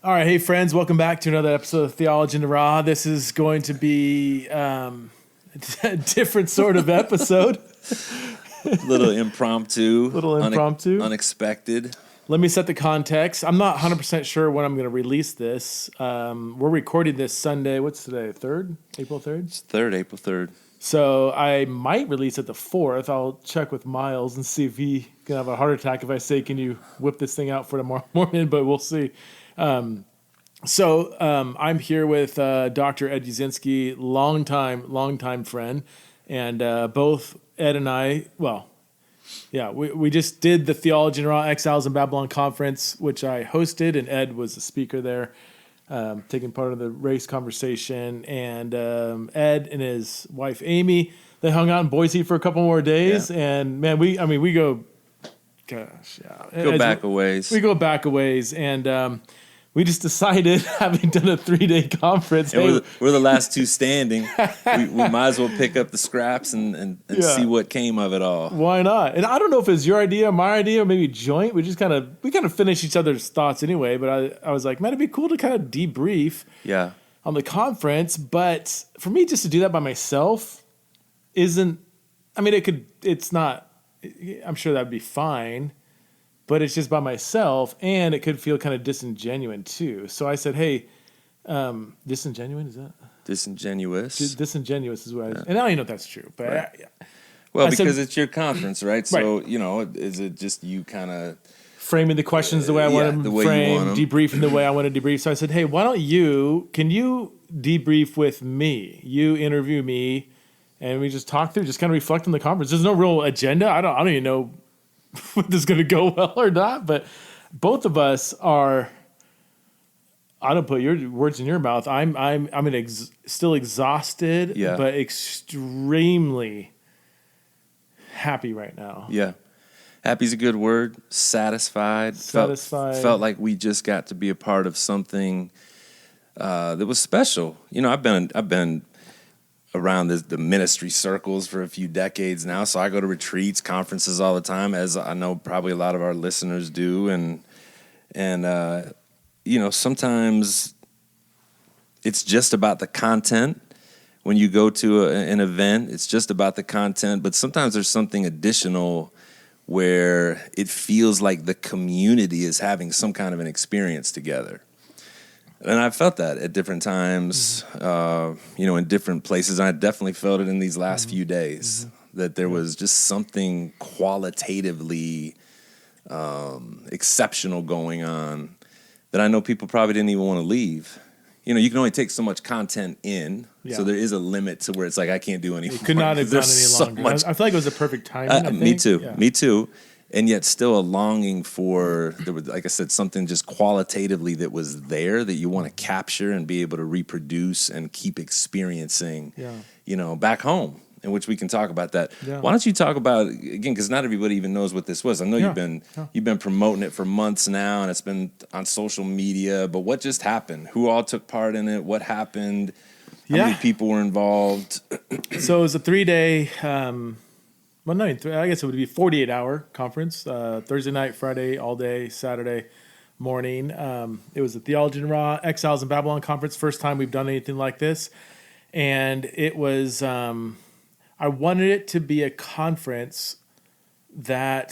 All right, hey friends, welcome back to another episode of Theology in the Raw. This is going to be a different sort of episode. Little impromptu. Unexpected. Let me set the context. I'm not 100% sure when I'm going to release this. We're recording this Sunday. What's today? 3rd? April 3rd? It's April 3rd. So I might release it the 4th. I'll check with Miles and see if he can have a heart attack if I say, can you whip this thing out for tomorrow morning? But we'll see. So I'm here with Dr. Ed Uszynski, longtime friend, and both Ed and I, we just did the Theology and Raw Exiles in Babylon conference, which I hosted, and Ed was the speaker there, taking part of the race conversation, and Ed and his wife Amy, they hung out in Boise for a couple more days, and man, we go, gosh, yeah, go back a ways. We go back a ways, and we just decided, having done a 3-day conference, and we're the last two standing. we might as well pick up the scraps and see what came of it all. Why not? And I don't know if it's your idea, my idea, or maybe joint. We kind of finish each other's thoughts anyway. But I was like, man, it'd be cool to kind of debrief on the conference. But for me, just to do that by myself isn't. I mean, it's not. I'm sure that'd be fine. But it's just by myself, and it could feel kind of disingenuous too. So I said, hey, disingenuous, is that? Disingenuous. Disingenuous is what I was, and I don't even know if that's true. But right. Well, because it's your conference, right? So, is it just you kind of framing the questions the way I want them framed, debriefing the way I want to debrief. So I said, hey, can you debrief with me? You interview me, and we just talk through, just kind of reflect on the conference. There's no real agenda. I don't even know whether this is going to go well or not, but both of us are. I don't put your words in your mouth. I'm still exhausted, but extremely happy right now. Yeah, happy's a good word. Satisfied. Felt like we just got to be a part of something that was special. I've been around the ministry circles for a few decades now, so I go to retreats, conferences all the time, as I know probably a lot of our listeners do, and sometimes it's just about the content. When you go to an event, it's just about the content, but sometimes there's something additional where it feels like the community is having some kind of an experience together. And I felt that at different times, in different places. And I definitely felt it in these last few days, that there was just something qualitatively exceptional going on that I know people probably didn't even want to leave. You can only take so much content in, so there is a limit to where it's like, I can't do any more. You could not have done any longer. I feel like it was a perfect timing. Me too. And yet still a longing for, like I said, something just qualitatively that was there that you want to capture and be able to reproduce and keep experiencing, back home, in which we can talk about that. Yeah. Why don't you talk about, again, because not everybody even knows what this was. I know you've been promoting it for months now, and it's been on social media, but what just happened? Who all took part in it? What happened? How many people were involved? So it was a 3-day... I guess it would be a 48-hour conference, Thursday night, Friday, all day, Saturday morning. It was the Theology and Raw Exiles in Babylon conference, first time we've done anything like this. And it was, I wanted it to be a conference that,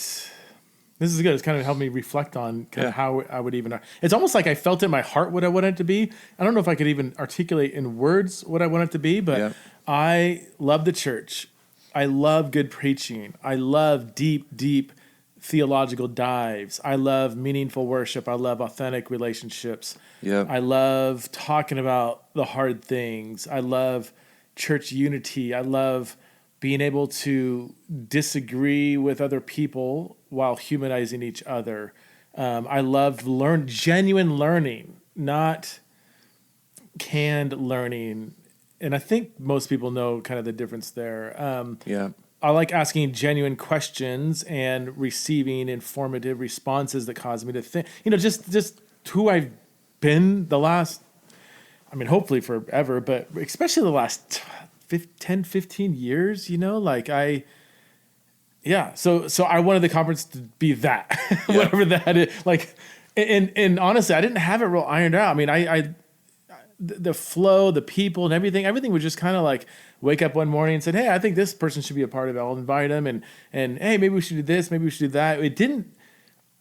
this is good, it's kind of helped me reflect on how I would even, it's almost like I felt in my heart what I wanted it to be. I don't know if I could even articulate in words what I want it to be, but I love the church. I love good preaching. I love deep theological dives. I love meaningful worship. I love authentic relationships. I love talking about the hard things. I love church unity. I love being able to disagree with other people while humanizing each other. I love genuine learning, not canned learning. And I think most people know kind of the difference there. I like asking genuine questions and receiving informative responses that cause me to think. Just who I've been the last, hopefully forever, but especially the last 10, 15 years, So I wanted the conference to be that, whatever that is. And honestly, I didn't have it real ironed out. I mean, the flow, the people, and everything was just kind of like wake up one morning and said, "Hey, I think this person should be a part of it. I'll invite them." And hey, maybe we should do this. Maybe we should do that. It didn't.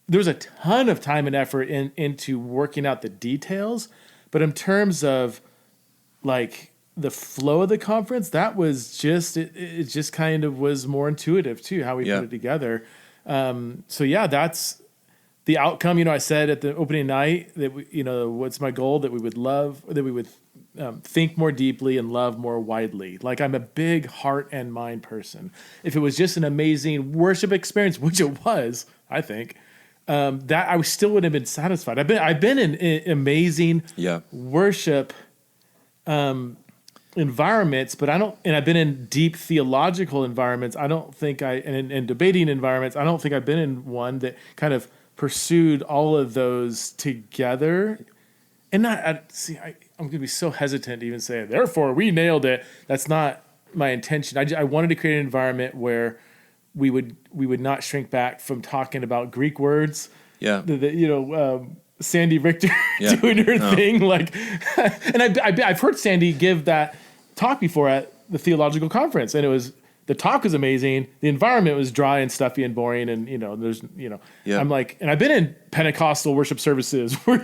There was a ton of time and effort into working out the details, but in terms of like the flow of the conference, that was just it just kind of was more intuitive too, how we put it together. So yeah, that's the outcome. I said at the opening night that what's my goal, that we would think more deeply and love more widely. Like, I'm a big heart and mind person. If it was just an amazing worship experience, which it was, I think, that I still wouldn't have been satisfied. I've been in amazing worship environments, but I've been in deep theological environments. I don't think in debating environments, I don't think I've been in one that kind of pursued all of those together. And I'm going to be so hesitant to even say, therefore we nailed it. That's not my intention. I wanted to create an environment where we would not shrink back from talking about Greek words. Yeah. Sandy Richter doing her thing. Like, and I've heard Sandy give that talk before at the Theological conference, and the talk was amazing. The environment was dry and stuffy and boring, and I'm like, and I've been in Pentecostal worship services where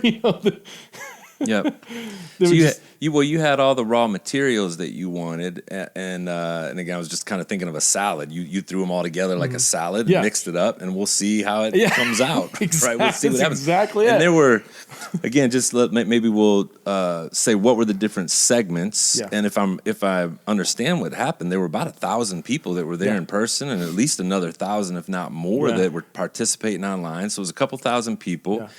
So you had all the raw materials that you wanted, and again, I was just kind of thinking of a salad. You threw them all together like a salad, mixed it up, and we'll see how it comes out. Exactly. Right? We'll see what happens. Exactly. And there were, again, maybe we'll say what were the different segments, and if I understand what happened, there were about 1,000 people that were there in person, and at least another 1,000, if not more, that were participating online. So it was a couple thousand people. Yeah.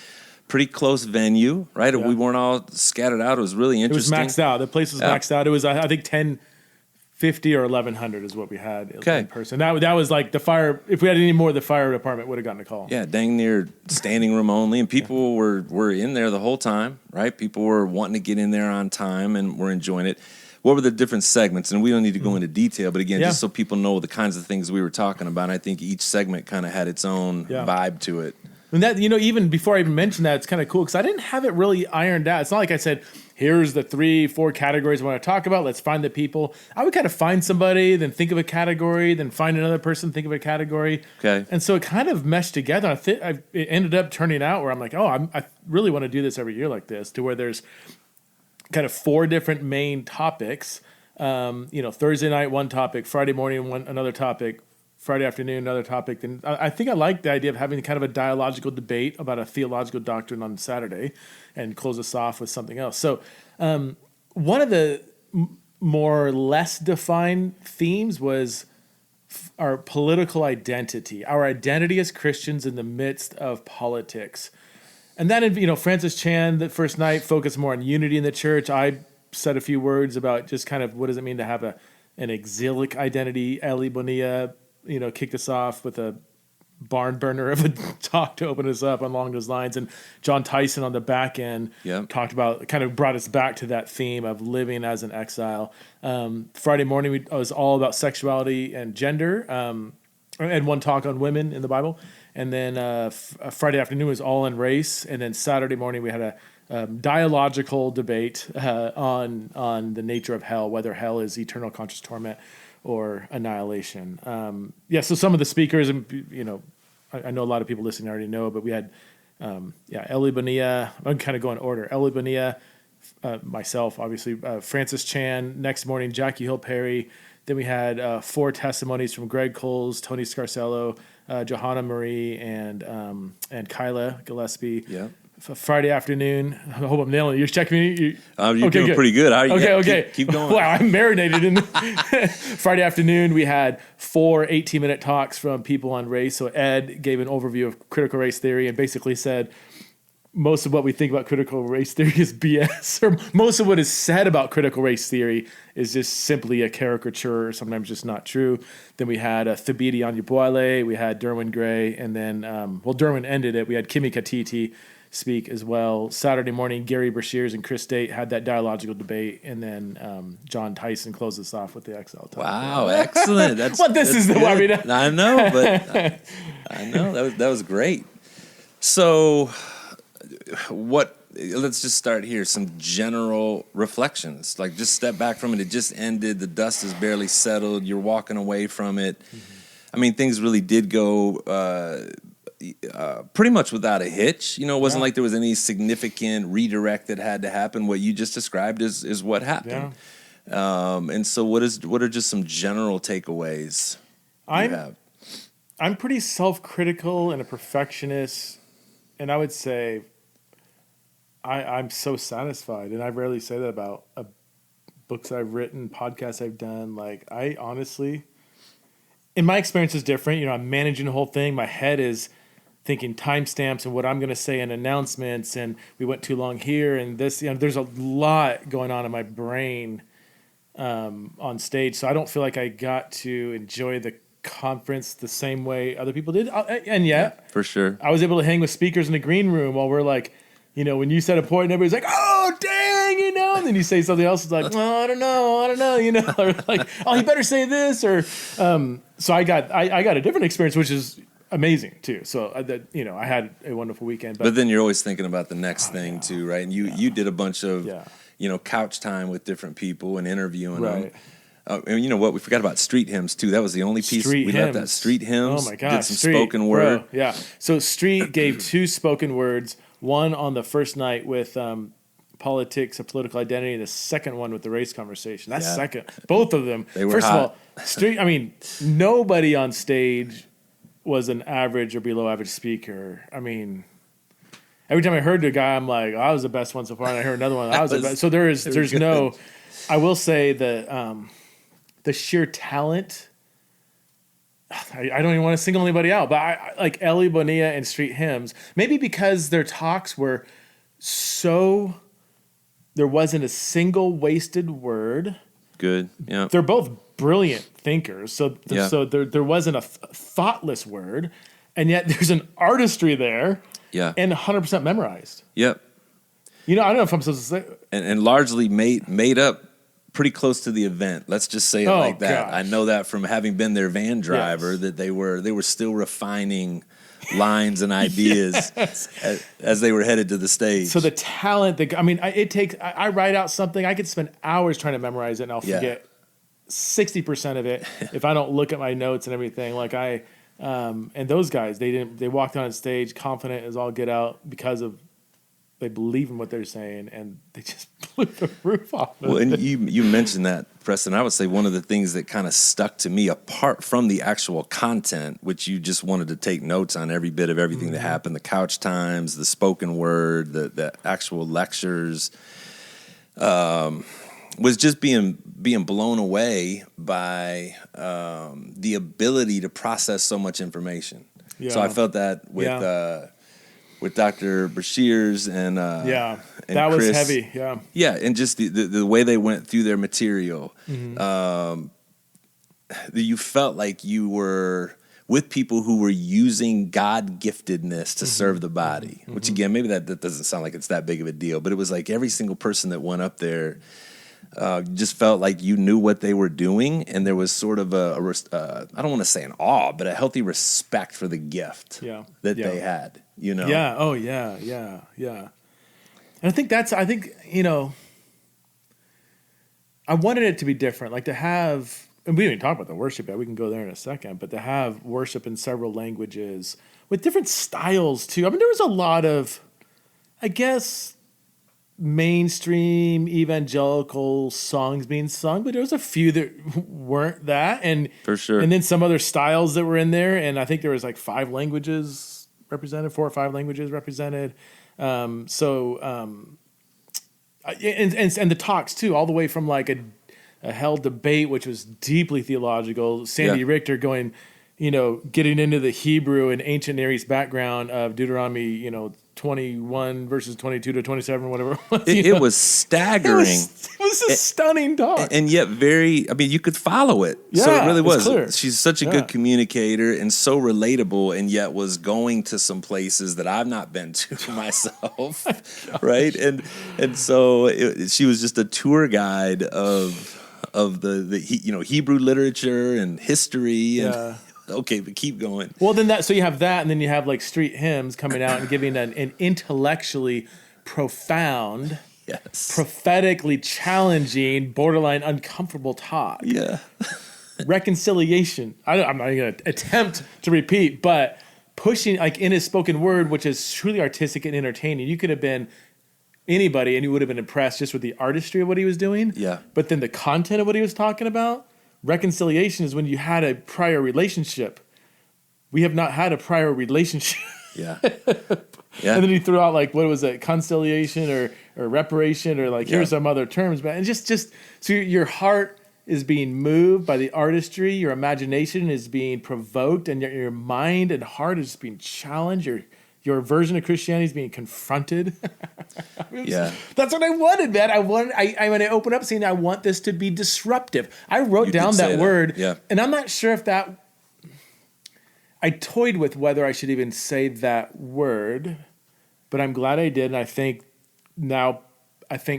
Pretty close venue, right? Yeah. We weren't all scattered out. It was really interesting. It was maxed out. The place was maxed out. It was, I think, 1,050 or 1,100 is what we had in person. That was like the fire. If we had any more, the fire department would have gotten a call. Yeah, dang near standing room only, and people were in there the whole time, right? People were wanting to get in there on time and were enjoying it. What were the different segments? And we don't need to go into detail, but again, just so people know the kinds of things we were talking about. I think each segment kind of had its own vibe to it. And that, even before I even mentioned that, it's kind of cool because I didn't have it really ironed out. It's not like I said, here's the 3-4 categories I want to talk about. Let's find the people. I would kind of find somebody, then think of a category, then find another person, think of a category. Okay. And so it kind of meshed together. It ended up turning out where I'm like, I really want to do this every year like this, to where there's kind of 4 different main topics. Thursday night, one topic, Friday morning, another topic, Friday afternoon, another topic. Then I think I like the idea of having kind of a dialogical debate about a theological doctrine on Saturday and close us off with something else. So one of the more less defined themes was our political identity, our identity as Christians in the midst of politics. And then, Francis Chan, the first night, focused more on unity in the church. I said a few words about just kind of what does it mean to have an exilic identity. Eli Bonilla kicked us off with a barn burner of a talk to open us up along those lines. And John Tyson on the back end talked about, kind of brought us back to that theme of living as an exile. Friday morning, I was all about sexuality and gender. I had one talk on women in the Bible. And then Friday afternoon was all in race. And then Saturday morning, we had a dialogical debate on the nature of hell, whether hell is eternal conscious torment or annihilation. So some of the speakers, and I know a lot of people listening already know, but we had Eli Bonilla. I'm kind of going in order. Eli Bonilla, myself, obviously, Francis Chan. Next morning, Jackie Hill Perry. Then we had 4 testimonies from Greg Coles, Tony Scarcello, Johanna Marie, and Kyla Gillespie. Yeah. Friday afternoon. I hope I'm nailing it. You're checking me. You're doing pretty good. Okay. Keep going. Wow, I'm marinated in Friday afternoon, we had 4 18-minute talks from people on race. So Ed gave an overview of critical race theory and basically said most of what we think about critical race theory is BS, or most of what is said about critical race theory is just simply a caricature or sometimes just not true. Then we had Thabiti Anyabwile, we had Derwin Gray, and then, Derwin ended it. We had Kimi Katiti speak as well. Saturday morning, Gary Brashears and Chris State had that dialogical debate, and then John Tyson closed us off with the Exile talk. Wow, excellent. That's the one. I know, but I know that was great. So, let's just start here. Some general reflections. Like, just step back from it. It just ended. The dust is barely settled. You're walking away from it. I mean, things really did go pretty much without a hitch. It wasn't like there was any significant redirect that had to happen. What you just described is what happened. And so what are just some general takeaways you have? I'm pretty self-critical and a perfectionist, and I would say I'm so satisfied, and I rarely say that about books I've written, podcasts I've done. Like, I honestly, in my experience is different. I'm managing the whole thing. My head is thinking timestamps and what I'm going to say in announcements, and we went too long here, and this. There's a lot going on in my brain on stage, so I don't feel like I got to enjoy the conference the same way other people did. And yet, for sure, I was able to hang with speakers in the green room while we're like, when you said a point, and everybody's like, "Oh, dang," and then you say something else, it's like, "Oh, I don't know," or like, "Oh, you better say this," or so I got a different experience, which is amazing too. So I had a wonderful weekend. But then you're always thinking about the next thing too, right? And you did a bunch of couch time with different people and interviewing them. And you know what? We forgot about street hymns too. That was the only piece we left. That street hymns. Oh my gosh! Did some spoken word. Bro, yeah. So street gave 2 spoken words. One on the first night with politics of political identity, and the second one with the race conversation. That's second. Both of them. They were first hot. of all, street. I mean, nobody on stage was an average or below average speaker. I mean, every time I heard the guy, I'm like, I was the best one so far, and I heard another one. I was the best. So there's no. I will say that. The sheer talent, I don't even want to single anybody out, but I like Ellie Bonilla and Street Hymns, maybe because their talks were there wasn't a single wasted word. Good, yeah. They're both brilliant thinkers, so there wasn't a thoughtless word, and yet there's an artistry there, and 100% memorized. Yep. I don't know if I'm supposed to say, and largely made up. Pretty close to the event. Let's just say it like that. Gosh. I know that from having been their van driver, that they were still refining lines and ideas as they were headed to the stage. So the talent, I write out something, I could spend hours trying to memorize it, and I'll forget 60% of it if I don't look at my notes and everything. Like and those guys, they walked on stage confident as all get out because of. They believe in what they're saying, and they just blew the roof off of it. Well, and you mentioned that, Preston. I would say one of the things that kind of stuck to me, apart from the actual content, which you just wanted to take notes on every bit of everything that happened, the couch times, the spoken word, the actual lectures, was just being blown away by the ability to process so much information. Yeah. So I felt that with Dr. Bashir's and that Chris. was heavy, and just the way they went through their material, you felt like you were with people who were using God-giftedness to serve the body. Which again, maybe that doesn't sound like it's that big of a deal, but it was like every single person that went up there just felt like you knew what they were doing, and there was sort of I don't want to say an awe, but a healthy respect for the gift that they had. Yeah. Oh, yeah. And I think I wanted it to be different, like to have, and we didn't talk about the worship yet. We can go there in a second, but to have worship in several languages with different styles too. I mean, there was a lot of, I guess, mainstream evangelical songs being sung, but there was a few that weren't that, and for sure. And then some other styles that were in there, and I think there was like 5 languages represented, 4 or 5 languages represented. And the talks too, all the way from like a hell debate, which was deeply theological. Sandy Richter going, getting into the Hebrew and ancient Near East background of Deuteronomy, 21 verses 22 to 27, whatever it was. It was staggering. It was a stunning talk. And yet you could follow it. Yeah, so it really was. Clear. She's such a good communicator and so relatable, and yet was going to some places that I've not been to myself. Right? And so she was just a tour guide of the Hebrew literature and history. And Okay, but keep going. Well, then so you have that, and then you have like street hymns coming out and giving an intellectually profound, prophetically challenging, borderline uncomfortable talk. Yeah. Reconciliation. I'm not going to attempt to repeat, but pushing like in his spoken word, which is truly artistic and entertaining. You could have been anybody and you would have been impressed just with the artistry of what he was doing. Yeah. But then the content of what he was talking about, reconciliation is when you had a prior relationship. We have not had a prior relationship. Yeah. Yeah. And then he threw out like, what was it? Conciliation or reparation or like, here's some other terms, man. And just so your heart is being moved by the artistry, your imagination is being provoked, and your mind and heart is being challenged. Your version of Christianity is being confronted. That's what I wanted, man. When I open up saying I want this to be disruptive. I wrote down that word, and I'm not sure if that. I toyed with whether I should even say that word, but I'm glad I did, and I think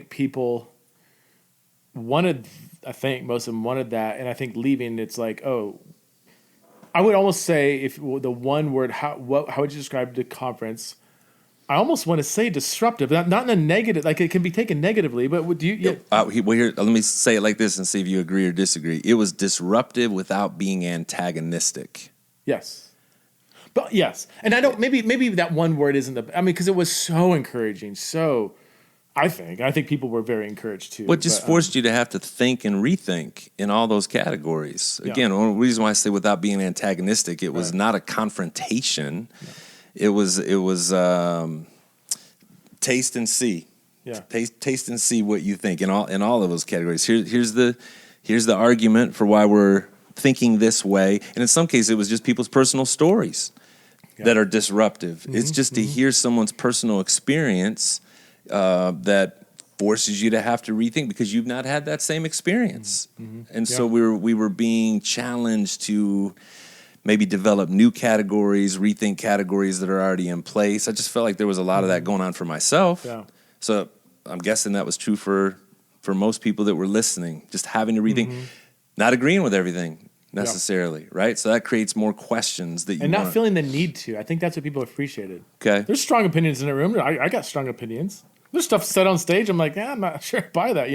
people wanted. I think most of them wanted that, and I think leaving, it's like, oh, I would almost say if the one word, how would you describe the conference? I almost want to say disruptive, not in a negative, like it can be taken negatively, but would you? Yeah. Well, here, let me say it like this and see if you agree or disagree. It was disruptive without being antagonistic. Yes. But yes, and I don't, maybe that one word isn't because it was so encouraging, so... I think people were very encouraged too. What just forced you to have to think and rethink in all those categories. Again, the reason why I say without being antagonistic, it was not a confrontation. Yeah. It was taste and see. Yeah. Taste and see what you think in all of those categories. Here's the argument for why we're thinking this way. And in some cases, it was just people's personal stories that are disruptive. Mm-hmm. It's just to hear someone's personal experience that forces you to have to rethink because you've not had that same experience. Mm-hmm. And so we were being challenged to maybe develop new categories, rethink categories that are already in place. I just felt like there was a lot of that going on for myself. Yeah. So I'm guessing that was true for most people that were listening, just having to rethink, not agreeing with everything necessarily, right? So that creates more questions that you and not feeling the need to. I think that's what people appreciated. Okay. There's strong opinions in the room. I got strong opinions. There's stuff said on stage. I'm like, I'm not sure I buy that,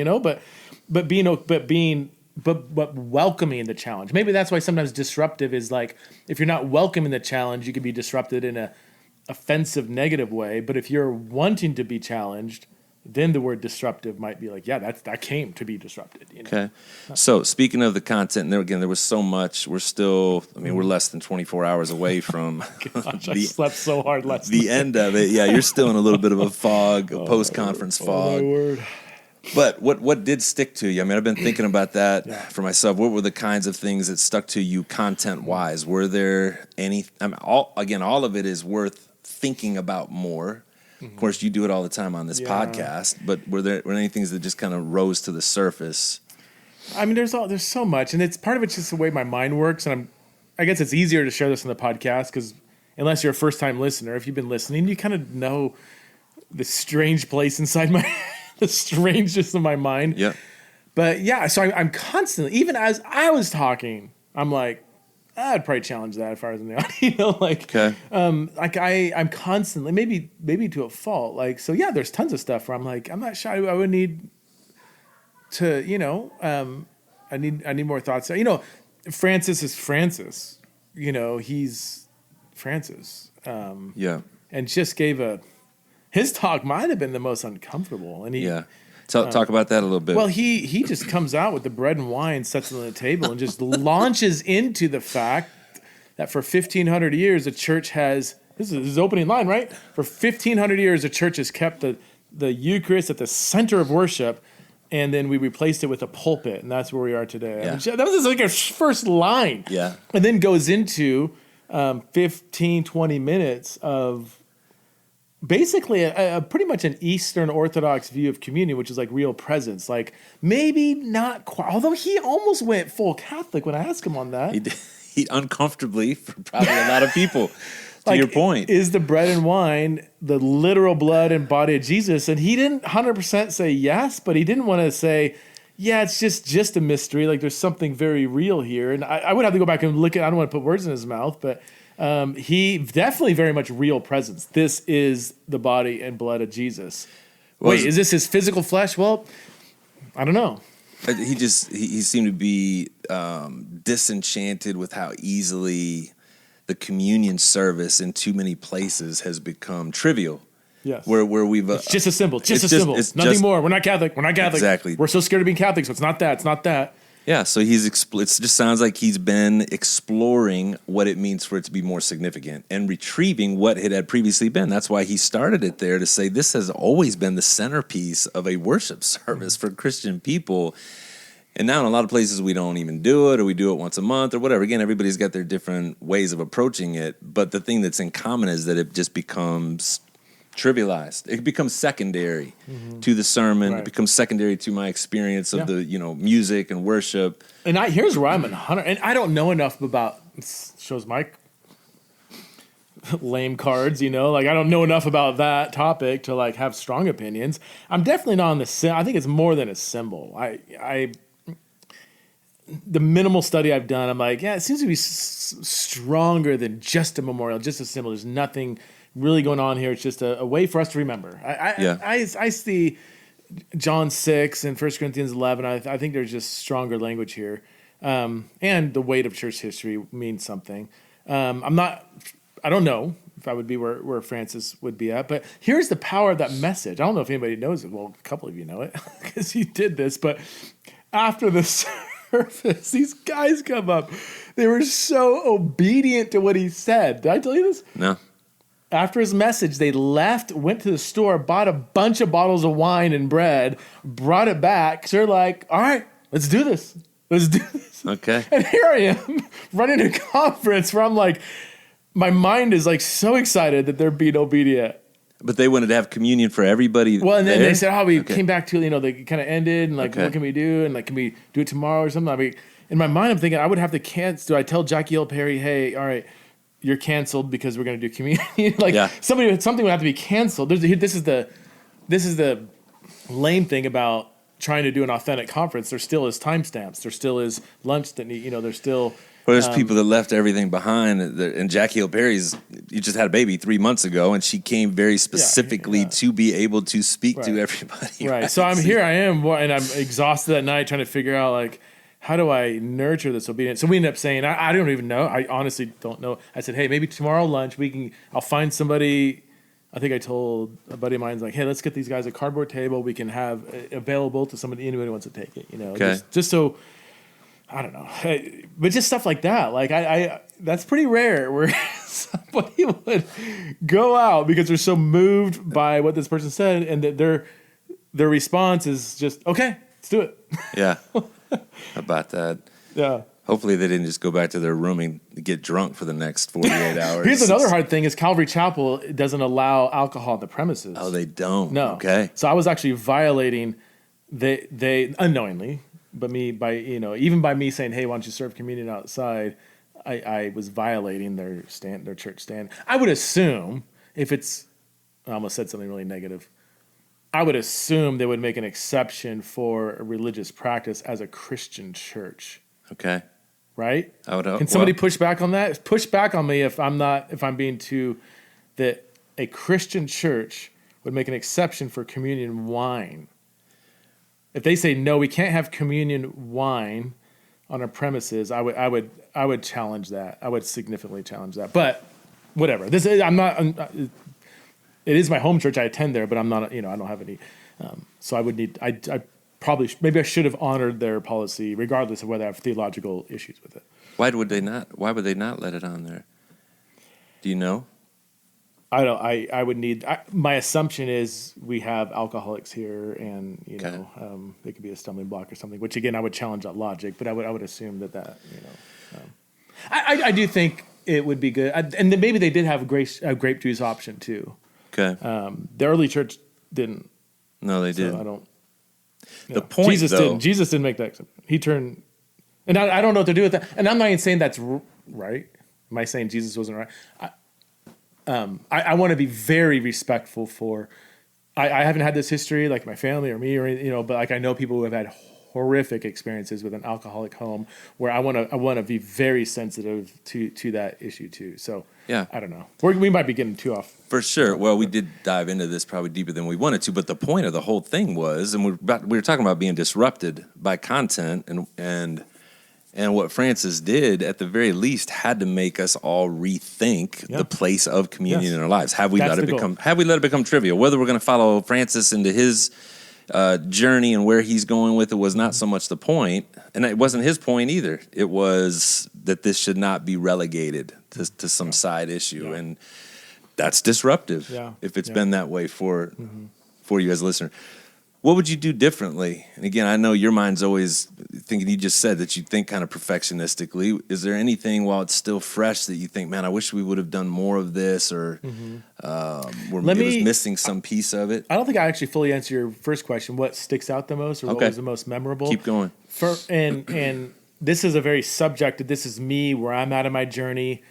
but welcoming the challenge. Maybe that's why sometimes disruptive is like, if you're not welcoming the challenge, you can be disrupted in a offensive, negative way. But if you're wanting to be challenged, then the word disruptive might be like, that came to be disrupted. Okay. So speaking of the content, and there was so much. We're still, we're less than 24 hours away from I slept so hard last night. End of it. Yeah, you're still in a little bit of a fog, a post-conference fog. Oh, my word. But what did stick to you? I've been thinking about that for myself. What were the kinds of things that stuck to you content-wise? Were there any, all of it is worth thinking about more. Of course, you do it all the time on this podcast, but were there any things that just kind of rose to the surface? There's so much, and it's part of it's just the way my mind works, and I guess it's easier to share this on the podcast because unless you're a first-time listener, if you've been listening, you kind of know the strange place inside the strangeness of my mind. Yeah. But so I'm constantly, even as I was talking, I'm like, I'd probably challenge that if I was in the audience, I'm constantly, maybe to a fault. There's tons of stuff where I'm like, I'm not sure I would need to, I need more thoughts. Francis is Francis, he's Francis. And just gave his talk might have been the most uncomfortable. And talk about that a little bit. Well, he just comes out with the bread and wine, sets it on the table, and just launches into the fact that for 1,500 years, the church has, this is his opening line, right? For 1,500 years, the church has kept the Eucharist at the center of worship, and then we replaced it with a pulpit, and that's where we are today. That was like a first line. Yeah. And then goes into 15, 20 minutes of basically a pretty much an Eastern Orthodox view of communion, which is like real presence. Like maybe not quite, although he almost went full Catholic when I asked him on that. He uncomfortably for probably a lot of people. To your point. Is the bread and wine the literal blood and body of Jesus? And he didn't 100% say yes, but he didn't want to say, yeah, it's just a mystery. Like there's something very real here, and I would have to go back and look at. I don't want to put words in his mouth, but he definitely very much real presence. This is the body and blood of Jesus. Well, wait, is this his physical flesh? Well, I don't know. He seemed to be disenchanted with how easily the communion service in too many places has become trivial. Yes. Where we've it's just a symbol. Just a symbol. It's nothing more. We're not Catholic. We're not Catholic. Exactly. We're so scared of being Catholic, so it's not that. It's not that. Yeah. So it just sounds like he's been exploring what it means for it to be more significant and retrieving what it had previously been. That's why he started it there to say this has always been the centerpiece of a worship service for Christian people. And now in a lot of places we don't even do it, or we do it once a month or whatever. Again, everybody's got their different ways of approaching it. But the thing that's in common is that it just becomes trivialized. It becomes secondary to the sermon. Right. It becomes secondary to my experience of the music and worship. And here's where I'm 100. And I don't know enough about. Shows my lame cards, like I don't know enough about that topic to like have strong opinions. I'm definitely not on the. I think it's more than a symbol. The minimal study I've done, I'm like, yeah, it seems to be stronger than just a memorial, just a symbol. There's nothing really going on here. It's just a way for us to remember. I see John 6 and 1 Corinthians 11. I think there's just stronger language here. And the weight of church history means something. I don't know if I would be where Francis would be at, but here's the power of that message. I don't know if anybody knows it. Well, a couple of you know it because he did this, but after the service, these guys come up. They were so obedient to what he said. Did I tell you this? No. After his message, they left, went to the store, bought a bunch of bottles of wine and bread, brought it back. So they're like, all right, let's do this. Let's do this. Okay. And here I am running a conference where I'm like, my mind is like so excited that they're being obedient. But they wanted to have communion for everybody. Well, and then they said, we came back to, they kind of ended and like, what can we do? And like, can we do it tomorrow or something? I mean, in my mind, I'm thinking I would have to cancel. Do I tell Jackie Hill Perry, hey, all right, you're canceled because we're going to do communion? Something would have to be canceled. This is the lame thing about trying to do an authentic conference. There still is timestamps. There still is lunch that there's still. Well, there's people that left everything behind. And Jackie Hill Perry's, you just had a baby 3 months ago, and she came very specifically to be able to speak to everybody. Right. So I am, and I'm exhausted at night trying to figure out like, how do I nurture this obedience? So we ended up saying, I don't even know. I honestly don't know. I said, hey, maybe tomorrow lunch I'll find somebody. I think I told a buddy of mine's like, hey, let's get these guys a cardboard table we can have available to anybody who wants to take it. Just so, I don't know. But just stuff like that. Like that's pretty rare where somebody would go out because they're so moved by what this person said and that their response is just, okay, let's do it. Yeah. About that. Yeah. Hopefully they didn't just go back to their room and get drunk for the next 48 hours. Here's another hard thing is Calvary Chapel doesn't allow alcohol on the premises. Oh, they don't? No. Okay. So I was actually violating they unknowingly, but even by me saying, hey, why don't you serve communion outside, I was violating their church stand. I would assume I almost said something really negative. I would assume they would make an exception for a religious practice as a Christian church. Okay. Right? I would hope. Can somebody push back on that? Push back on me if I'm being too, that a Christian church would make an exception for communion wine. If they say no, we can't have communion wine on our premises, I would challenge that. I would significantly challenge that. But whatever. It is my home church. I attend there, but I'm not. I don't have any. So I would need. I probably maybe I should have honored their policy, regardless of whether I have theological issues with it. Why would they not? Why would they not let it on there? Do you know? I don't. I would need. My assumption is we have alcoholics here, and it could be a stumbling block or something. Which again, I would challenge that logic, but I would assume that. I do think it would be good, and then maybe they did have a grape juice option too. Okay. The early church didn't. No, they didn't. I don't. The point, Jesus didn't. Jesus didn't make that. He turned, and I don't know what to do with that. And I'm not even saying that's right. Am I saying Jesus wasn't right? I want to be very respectful for. I haven't had this history like my family or me or but like I know people who have had horrific experiences with an alcoholic home where I want to be very sensitive to that issue too. So yeah, I don't know. We might be getting too off. For sure. Well, we did dive into this probably deeper than we wanted to, but the point of the whole thing was, and we were talking about being disrupted by content, and what Francis did at the very least had to make us all rethink the place of communion in our lives. Have we let it become trivial? Whether we're going to follow Francis into his journey and where he's going with it was not so much the point, and it wasn't his point either. It was that this should not be relegated to some side issue, and that's disruptive. If it's been that way for you as a listener. What would you do differently? And again, I know your mind's always thinking, you just said that you think kind of perfectionistically. Is there anything while it's still fresh that you think, man, I wish we would have done more of this, or it was missing some piece of it? I don't think I actually fully answer your first question. What sticks out the most, or what was the most memorable? Keep going. And this is a very subjective, this is me, where I'm at in my journey,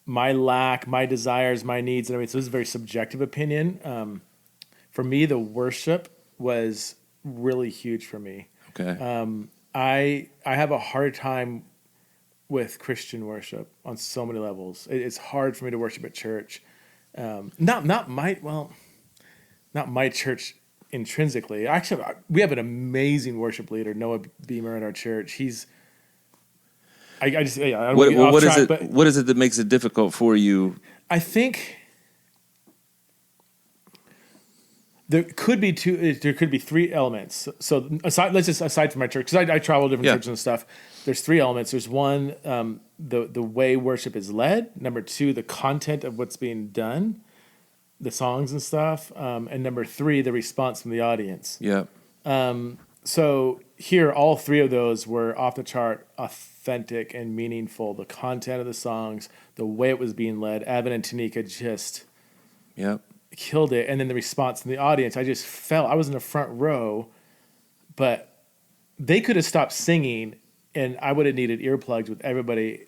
my lack, my desires, my needs, and everything. So this is a very subjective opinion. For me, the worship was really huge for me. Okay. I have a hard time with Christian worship on so many levels. It's hard for me to worship at church. Not my church intrinsically. Actually, we have an amazing worship leader, Noah Beamer, at our church. What is it that makes it difficult for you? I think there could be three elements. So aside from my church, because I travel to different churches and stuff, there's three elements. There's one, the way worship is led. Number two, the content of what's being done, the songs and stuff. And number three, the response from the audience. Yeah. So here, all three of those were off the chart, authentic and meaningful. The content of the songs, the way it was being led. Evan and Tanika just killed it. And then the response from the audience, I just felt, I was in the front row, but they could have stopped singing and I would have needed earplugs with everybody,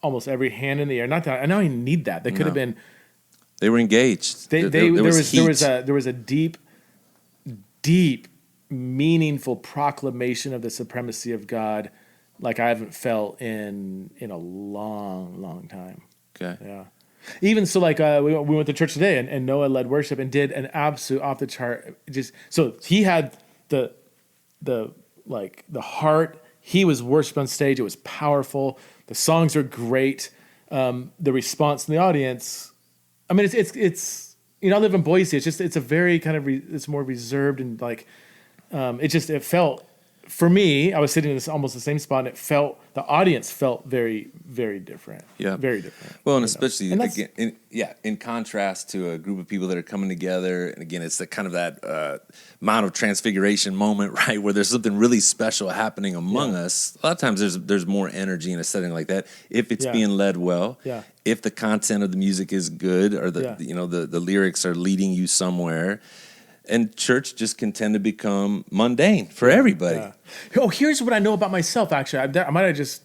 almost every hand in the air. Not that I don't even need that. They could have been. They were engaged. There was a deep, meaningful proclamation of the supremacy of God like I haven't felt in a long time. Okay. Yeah. Even so, like we went to church today, and Noah led worship and did an absolute off the chart. So he had the heart. He was worship on stage. It was powerful. The songs are great. The response from the audience. I mean, it's I live in Boise. It's a very kind of it's more reserved and like it felt. For me, I was sitting in almost the same spot, and the audience felt very, very different. Yeah, very different. Well, and especially in contrast to a group of people that are coming together, and again, it's the kind of that Mount of Transfiguration moment, right, where there's something really special happening among us. A lot of times, there's more energy in a setting like that if it's being led well. Yeah. If the content of the music is good, or the lyrics are leading you somewhere. And church just can tend to become mundane for everybody. Yeah. Oh, here's what I know about myself, actually. I might have just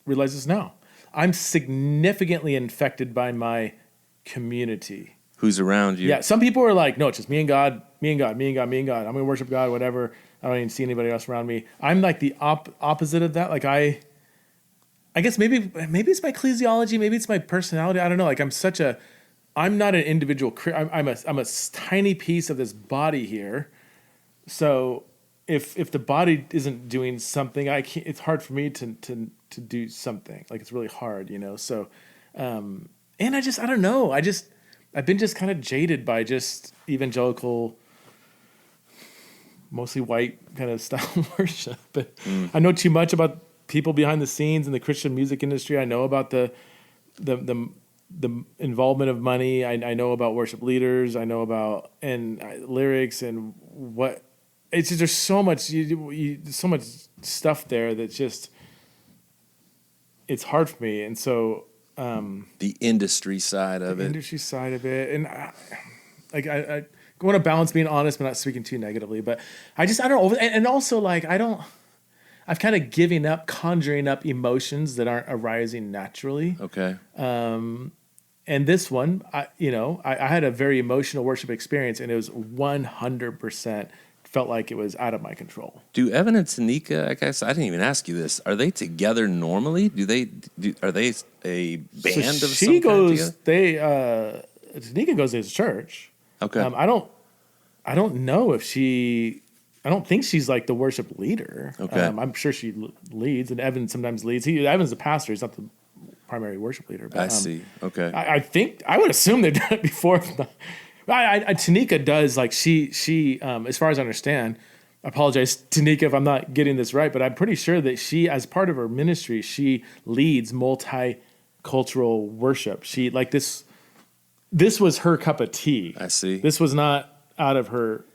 realized this now. I'm significantly infected by my community. Who's around you? Yeah, some people are like, no, it's just me and God, me and God, me and God, me and God. I'm going to worship God, whatever. I don't even see anybody else around me. I'm like the opposite of that. Like I guess maybe it's my ecclesiology, maybe it's my personality. I don't know. Like I'm not an individual. I'm a tiny piece of this body here. So if the body isn't doing something, it's hard for me to do something. Like it's really hard, So, and I don't know. I've been just kind of jaded by just evangelical, mostly white kind of style of worship. But I know too much about people behind the scenes in the Christian music industry. I know about the involvement of money. I know about worship leaders. I know about lyrics and what. It's just there's so much stuff there that just it's hard for me. And so the industry side of it, and I want to balance being honest but not speaking too negatively. But I don't know. And also like I've kind of given up conjuring up emotions that aren't arising naturally. Okay. And this one, I had a very emotional worship experience, and it was 100% felt like it was out of my control. Do Evan and Tanika, I guess I didn't even ask you this, are they together normally? Are they a band So of some kind together? Tanika goes to his church. Okay. I don't know if I don't think she's like the worship leader. Okay. I'm sure she leads, and Evan sometimes leads. Evan's the pastor. He's not the primary worship leader. But, I see. Okay. I think I would assume they've done it before. Tanika does, like she as far as I understand. I apologize, Tanika, if I'm not getting this right, but I'm pretty sure that she, as part of her ministry, she leads multicultural worship. She like this. This was her cup of tea. I see. This was not out of her.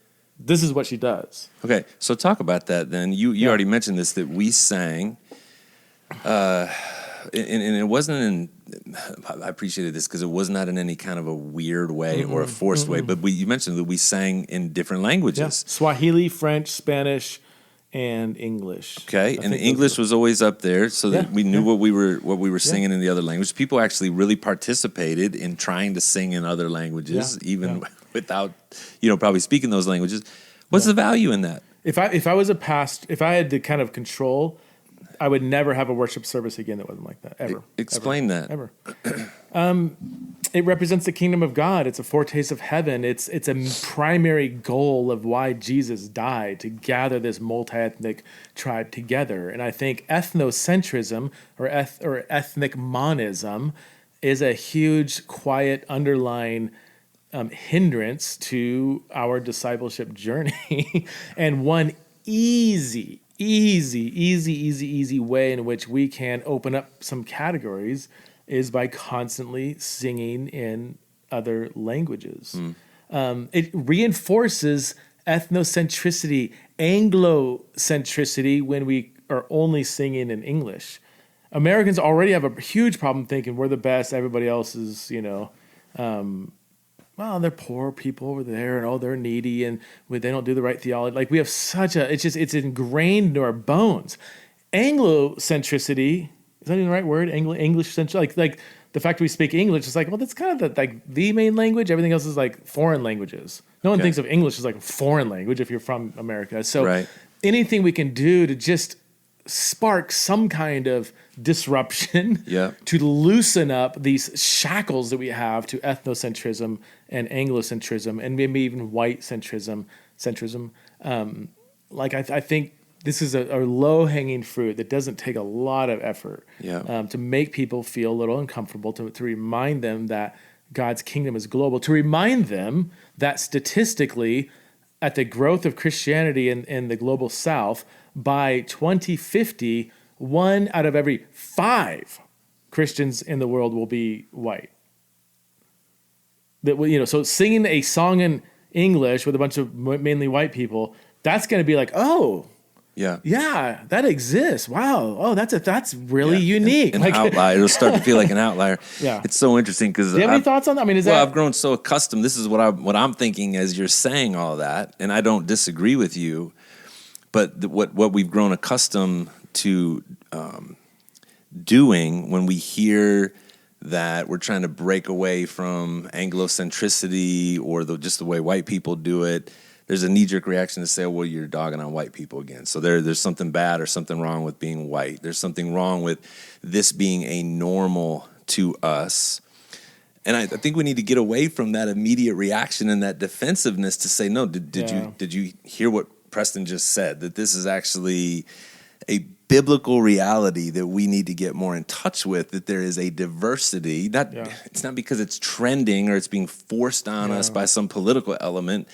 This is what she does. Okay, so talk about that then. You already mentioned this, that we sang, and it wasn't in, I appreciated this because it was not in any kind of a weird way or a forced way, but you mentioned that we sang in different languages. Yeah. Swahili, French, Spanish, and English. Okay, and English was always up there, so that we knew what we were singing in the other language. People actually really participated in trying to sing in other languages, even without probably speaking those languages. What's the value in that? If I was a pastor, if I had the kind of control, I would never have a worship service again that wasn't like that, ever. Explain that. Ever. It represents the kingdom of God. It's a foretaste of heaven. It's a primary goal of why Jesus died, to gather this multi-ethnic tribe together. And I think ethnocentrism or ethnic monism is a huge, quiet, underlying hindrance to our discipleship journey. And one easy way in which we can open up some categories is by constantly singing in other languages. It reinforces ethnocentricity, Anglocentricity when we are only singing in English. Americans already have a huge problem thinking we're the best, everybody else is, well, they're poor people over there, and they're needy, and they don't do the right theology. Like, we have it's ingrained into our bones. Anglocentricity, is that even the right word? English central, like the fact we speak English is like, well, that's kind of the main language. Everything else is like foreign languages. No one thinks of English as like a foreign language if you're from America. So anything we can do to just spark some kind of disruption to loosen up these shackles that we have to ethnocentrism and Anglocentrism and maybe even white centrism. I think this is a low-hanging fruit that doesn't take a lot of effort to make people feel a little uncomfortable, to remind them that God's kingdom is global, to remind them that statistically, at the growth of Christianity in the global South, by 2050, 1 out of every 5 Christians in the world will be white. So singing a song in English with a bunch of mainly white people, that's going to be like, yeah, that exists. Wow. Oh, that's really unique. An outlier. It'll start to feel like an outlier. It's so interesting because. Do you have any thoughts on that? I mean, I've grown so accustomed. This is what I'm thinking as you're saying all that, and I don't disagree with you. But what we've grown accustomed to doing when we hear that we're trying to break away from Anglocentricity or just the way white people do it, there's a knee-jerk reaction to say, well, you're dogging on white people again. So there's something bad or something wrong with being white. There's something wrong with this being a normal to us. And I think we need to get away from that immediate reaction and that defensiveness to say, no, did you hear what Preston just said, that this is actually a biblical reality that we need to get more in touch with, that there is a diversity. It's not because it's trending or it's being forced on us by some political element.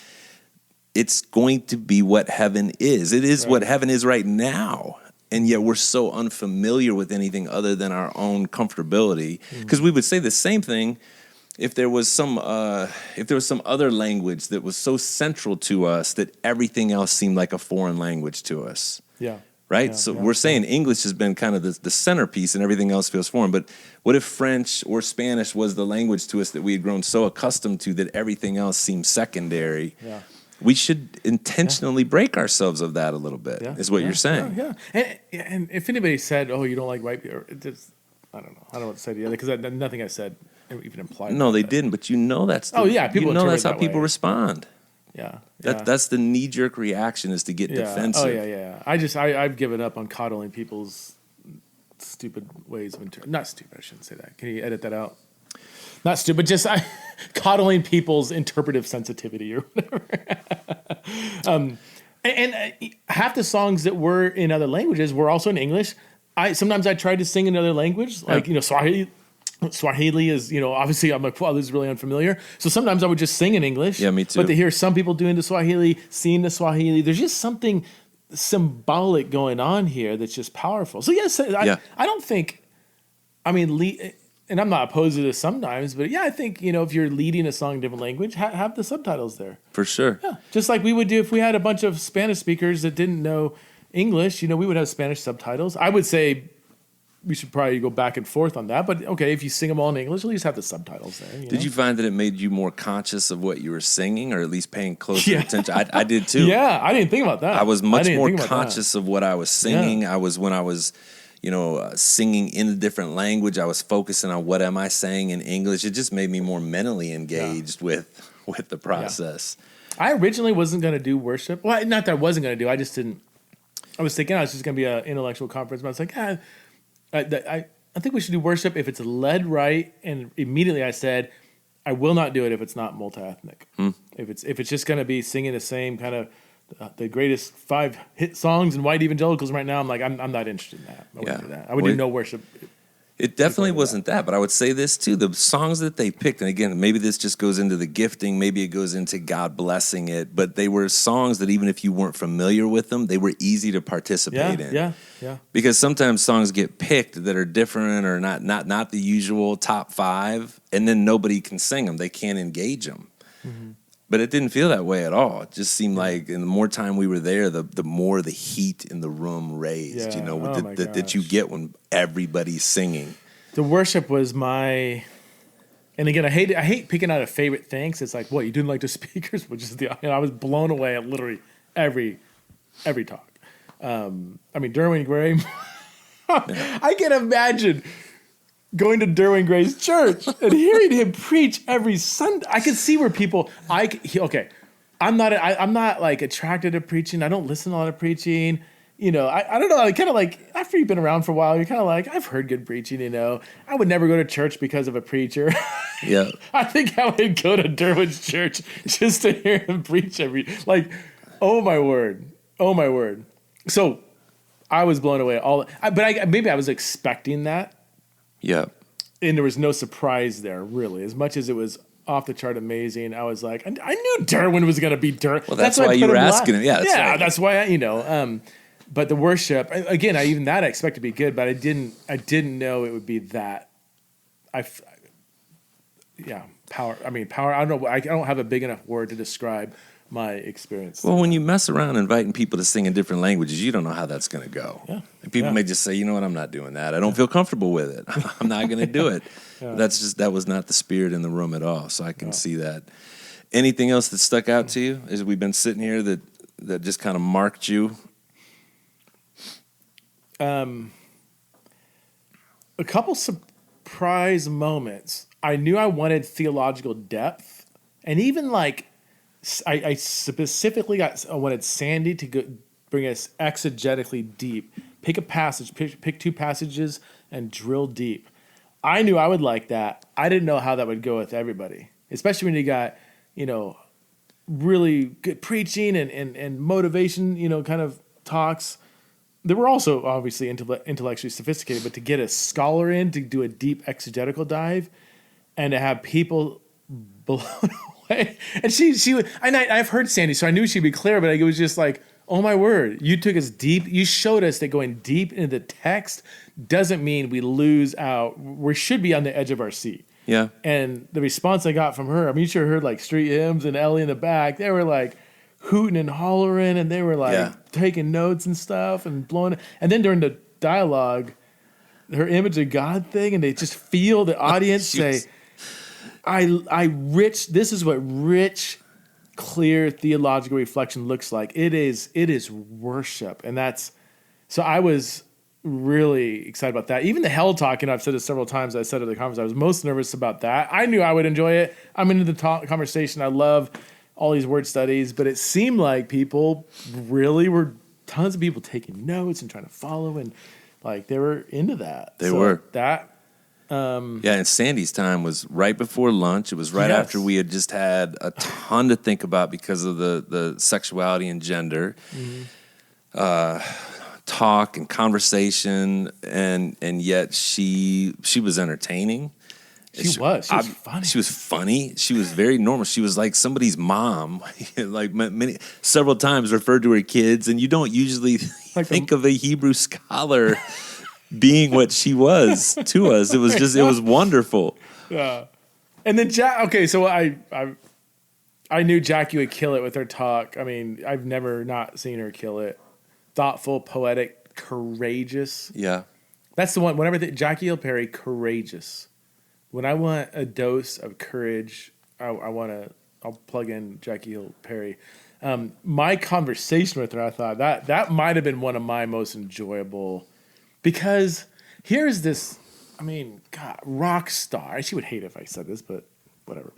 It's going to be what heaven is. It is what heaven is right now. And yet we're so unfamiliar with anything other than our own comfortability. Because we would say the same thing if there was some other language that was so central to us that everything else seemed like a foreign language to us. Right? We're saying English has been kind of the centerpiece and everything else feels foreign. But what if French or Spanish was the language to us that we had grown so accustomed to that everything else seemed secondary? We should intentionally break ourselves of that a little bit, is what you're saying. And if anybody said, oh, you don't like white people, I don't know. I don't know what to say to you, because nothing I said even implied. No, they didn't, but that's people that's how people respond. Yeah. That's the knee-jerk reaction, is to get defensive. Oh, yeah. I've given up on coddling people's stupid ways of not stupid, I shouldn't say that. Can you edit that out? Not stupid, just coddling people's interpretive sensitivity or whatever. And half the songs that were in other languages were also in English. Sometimes I tried to sing in another language, like, Swahili. Swahili is, obviously I'm like, wow, this is really unfamiliar. So sometimes I would just sing in English. Yeah, me too. But to hear some people doing the Swahili, seeing the Swahili, there's just something symbolic going on here that's just powerful. So yes, I don't think, and I'm not opposed to this sometimes, but I think, if you're leading a song in a different language, have the subtitles there. For sure. Yeah, just like we would do if we had a bunch of Spanish speakers that didn't know English, we would have Spanish subtitles. I would say we should probably go back and forth on that, but okay, if you sing them all in English, at least have the subtitles there. Did you find that it made you more conscious of what you were singing, or at least paying closer attention? I did too. Yeah, I didn't think about that. I was much more conscious of what I was singing. Yeah. When I was singing in a different language, I was focusing on what am I saying in English. It just made me more mentally engaged with the process. Yeah. I originally wasn't going to do worship. Well, not that I wasn't going to do. I just didn't. I was thinking it's just going to be an intellectual conference, but I was like, I think we should do worship if it's led right. And immediately I said, I will not do it if it's not multi-ethnic. If it's just going to be singing the same kind of the greatest 5 hit songs in white evangelicals right now, I'm like, I'm not interested in that. I wouldn't do that. I would do no worship. It definitely wasn't that, but I would say this too. The songs that they picked, and again, maybe this just goes into the gifting, maybe it goes into God blessing it, but they were songs that even if you weren't familiar with them, they were easy to participate in. Yeah. Because sometimes songs get picked that are different or not the usual top 5, and then nobody can sing them. They can't engage them. Mm-hmm. But it didn't feel that way at all. It just seemed like, and the more time we were there, the more the heat in the room raised, that you get when everybody's singing. The worship was and again, I hate picking out a favorite thing. Cause it's like, what, you didn't like the speakers? Which is I was blown away at literally every talk. Derwin Gray, I can imagine going to Derwin Gray's church and hearing him preach every Sunday. I could see where people, I'm not like attracted to preaching. I don't listen to a lot of preaching. I don't know. I kind of like, after you've been around for a while, you're kind of like, I've heard good preaching, I would never go to church because of a preacher. Yeah. I think I would go to Derwin's church just to hear him preach oh my word. So I was blown away. Maybe I was expecting that. Yeah. And there was no surprise there, really. As much as it was off the chart amazing, I was like, I knew Derwin was going to be Derwin. Well, that's why you were asking him. Yeah, that's why but the worship, again, I expect to be good, but I didn't know it would be that. Power. Power. I don't know. I don't have a big enough word to describe my experience. Well, when you mess around inviting people to sing in different languages, you don't know how that's going to go. Yeah. And people may just say, you know what, I'm not doing that. I don't feel comfortable with it. I'm not going to do it. That was not the spirit in the room at all. So I can see that. Anything else that stuck out to you as we've been sitting here that just kind of marked you? A couple surprise moments. I knew I wanted theological depth, and even I specifically wanted Sandy to bring us exegetically deep. Pick a passage, pick 2 passages, and drill deep. I knew I would like that. I didn't know how that would go with everybody, especially when you got, really good preaching and motivation, kind of talks. They were also obviously intellectually sophisticated, but to get a scholar in to do a deep exegetical dive and to have people blown away. And I've heard Sandy, so I knew she'd be clear, but it was just like, oh my word, you took us deep. You showed us that going deep into the text doesn't mean we lose out. We should be on the edge of our seat. Yeah. And the response I got from her, you sure heard street hymns and Ellie in the back. They were hooting and hollering, and they were taking notes and stuff and blowing. And then during the dialogue, her image of God thing, and they just feel the audience say, this is what rich, clear theological reflection looks like. It is worship. And so I was really excited about that. Even the hell talk, I've said this several times, I said at the conference, I was most nervous about that. I knew I would enjoy it. I'm into the conversation. I love all these word studies, but it seemed like people really were tons of people taking notes and trying to follow, and like they were into that. They were. That. And Sandy's time was right before lunch. It was right after we had just had a ton to think about because of the sexuality and gender. Talk and conversation, and yet she was entertaining. She was funny. She was funny. She was very normal. She was like somebody's mom, like several times referred to her kids, and you don't usually think of a Hebrew scholar being what she was to us. It was wonderful. Yeah. And then so I knew Jackie would kill it with her talk. I mean, I've never not seen her kill it. Thoughtful, poetic, courageous. Yeah. That's the one. Whenever Jackie Hill Perry, courageous. When I want a dose of courage, I'll plug in Jackie Hill Perry. My conversation with her, I thought that might have been one of my most enjoyable, because here's this, I mean, God, rock star. She would hate if I said this, but whatever.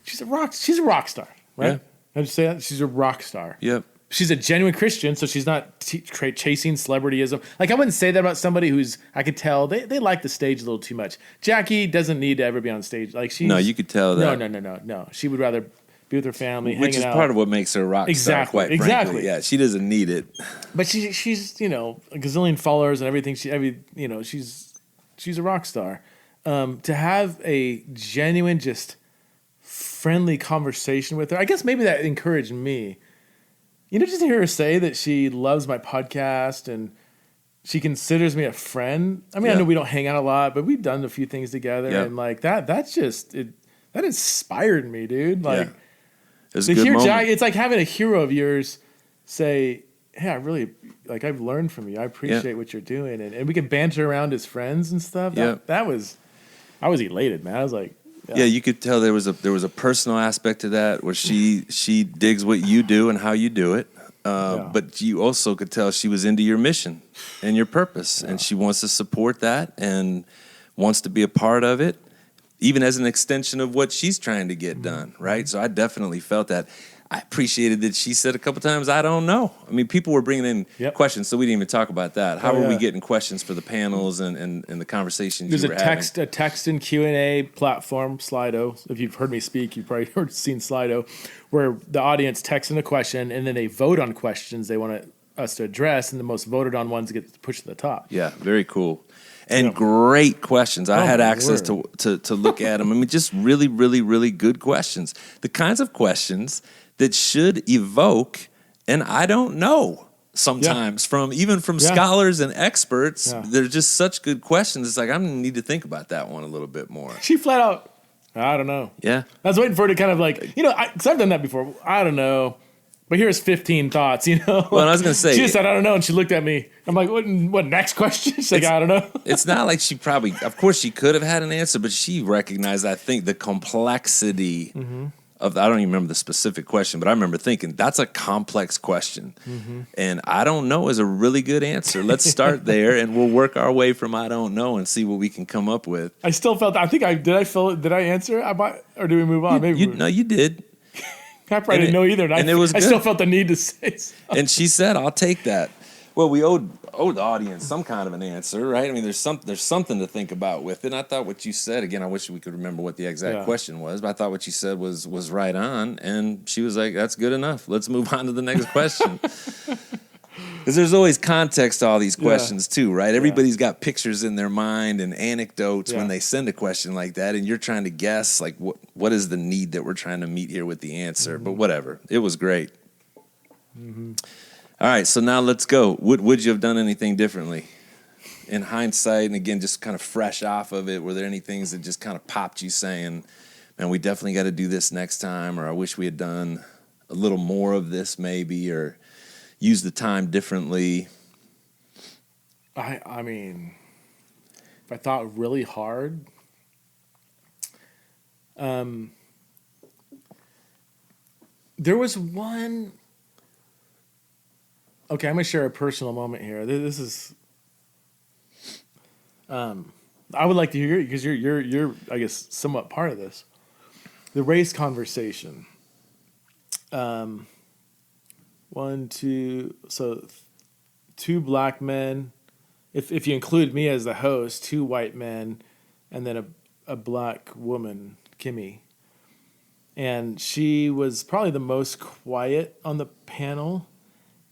She's a rock star, right? Yeah. I just say that? She's a rock star. Yep. She's a genuine Christian, so she's not chasing celebrityism. Like, I wouldn't say that about somebody who's, I could tell, they like the stage a little too much. Jackie doesn't need to ever be on stage. Like, she's... No, you could tell that. No. She would rather be with her family, which is hanging out. part of what makes her a rock star, quite frankly. Yeah, she doesn't need it. But she's a gazillion followers and everything. She's a rock star. To have a genuine, just friendly conversation with her, I guess maybe that encouraged me. Just to hear her say that she loves my podcast and she considers me a friend. I mean, I know we don't hang out a lot, but we've done a few things together, and like that's just it. That inspired me, dude. Like, it's a good moment. It's like having a hero of yours say, "Hey, I really like. I've learned from you. I appreciate what you're doing," and we could banter around as friends and stuff. I was elated, man. I was like. Yeah, you could tell there was a personal aspect to that where she digs what you do and how you do it, but you also could tell she was into your mission and your purpose, and she wants to support that and wants to be a part of it, even as an extension of what she's trying to get done, right? So I definitely felt that. I appreciated that she said a couple times, "I don't know." I mean, people were bringing in questions, so we didn't even talk about that. How were we getting questions for the panels and the conversations you were having? There's a text and Q&A platform, Slido. If you've heard me speak, you've probably seen Slido, where the audience texts in a question, and then they vote on questions they want us to address, and the most voted on ones get pushed to the top. Yeah, very cool. And great questions. I had access to look at them. I mean, just really, really, really good questions. The kinds of questions that should evoke, and I don't know sometimes from scholars and experts. They're just such good questions. It's like, I'm going to need to think about that one a little bit more. She flat out, I don't know. Yeah. I was waiting for her to kind of like, because I've done that before. I don't know. But here's 15 thoughts, Well, I was going to say. She just said, I don't know, and she looked at me. I'm like, what next question? She's like, I don't know. It's not like of course she could have had an answer, but she recognized, I think, the complexity I don't even remember the specific question, but I remember thinking, that's a complex question. And I don't know is a really good answer. Let's start there, and we'll work our way from I don't know and see what we can come up with. I still felt, did I answer? Or do we move on? No, you did. I probably didn't know either. And it was I still felt the need to say something. And she said, I'll take that. Well, we owed the audience some kind of an answer, right? I mean, there's something to think about with it. And I thought what you said, again, I wish we could remember what the exact question was, but I thought what you said was right on. And she was like, that's good enough. Let's move on to the next question. Because there's always context to all these questions too, right? Everybody's got pictures in their mind and anecdotes when they send a question like that, and you're trying to guess, like, what is the need that we're trying to meet here with the answer? But whatever. It was great. All right, so now let's go. Would you have done anything differently? In hindsight, and again, just kind of fresh off of it, were there any things that just kind of popped you saying, man, we definitely got to do this next time, or I wish we had done a little more of this maybe, or use the time differently? I mean, if I thought really hard, there was one. Okay, I'm gonna share a personal moment here. This is. I would like to hear it because you're I guess somewhat part of this. The race conversation. one, two, so 2 black men. If you include me as the host, 2 white men, and then a black woman, Kimmy. And she was probably the most quiet on the panel.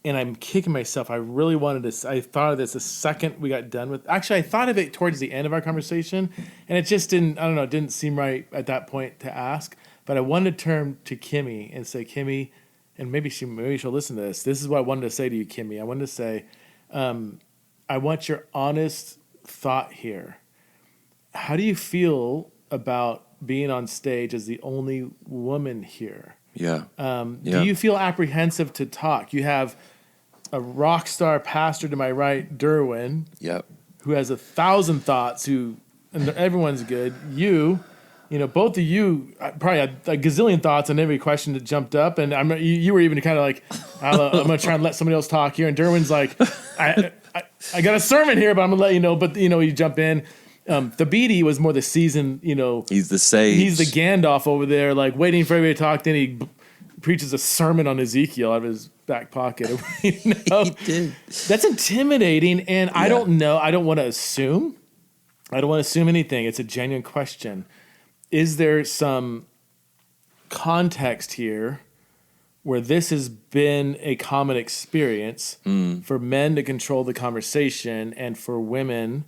And I'm kicking myself. I really wanted to. I thought of this the second we got done with. Actually, I thought of it towards the end of our conversation, and it just didn't. I don't know. It didn't seem right at that point to ask. But I wanted to turn to Kimmy and say, Kimmy, and maybe she'll listen to this. This is what I wanted to say to you, Kimmy. I wanted to say, I want your honest thought here. How do you feel about being on stage as the only woman here? Yeah. Do you feel apprehensive to talk? You have a rock star pastor to my right, Derwin, Yep. who has 1,000 thoughts, and everyone's good. Both of you probably had a gazillion thoughts on every question that jumped up, and you were even kind of like, I'm going to try and let somebody else talk here. And Derwin's like, I got a sermon here, but I'm going to let you know. But, you jump in. The BD was more the seasoned, He's the sage. He's the Gandalf over there, like waiting for everybody to talk. Then he preaches a sermon on Ezekiel out of his back pocket. He did. That's intimidating, and I don't know. I don't want to assume. I don't want to assume anything. It's a genuine question. Is there some context here where this has been a common experience for men to control the conversation and for women?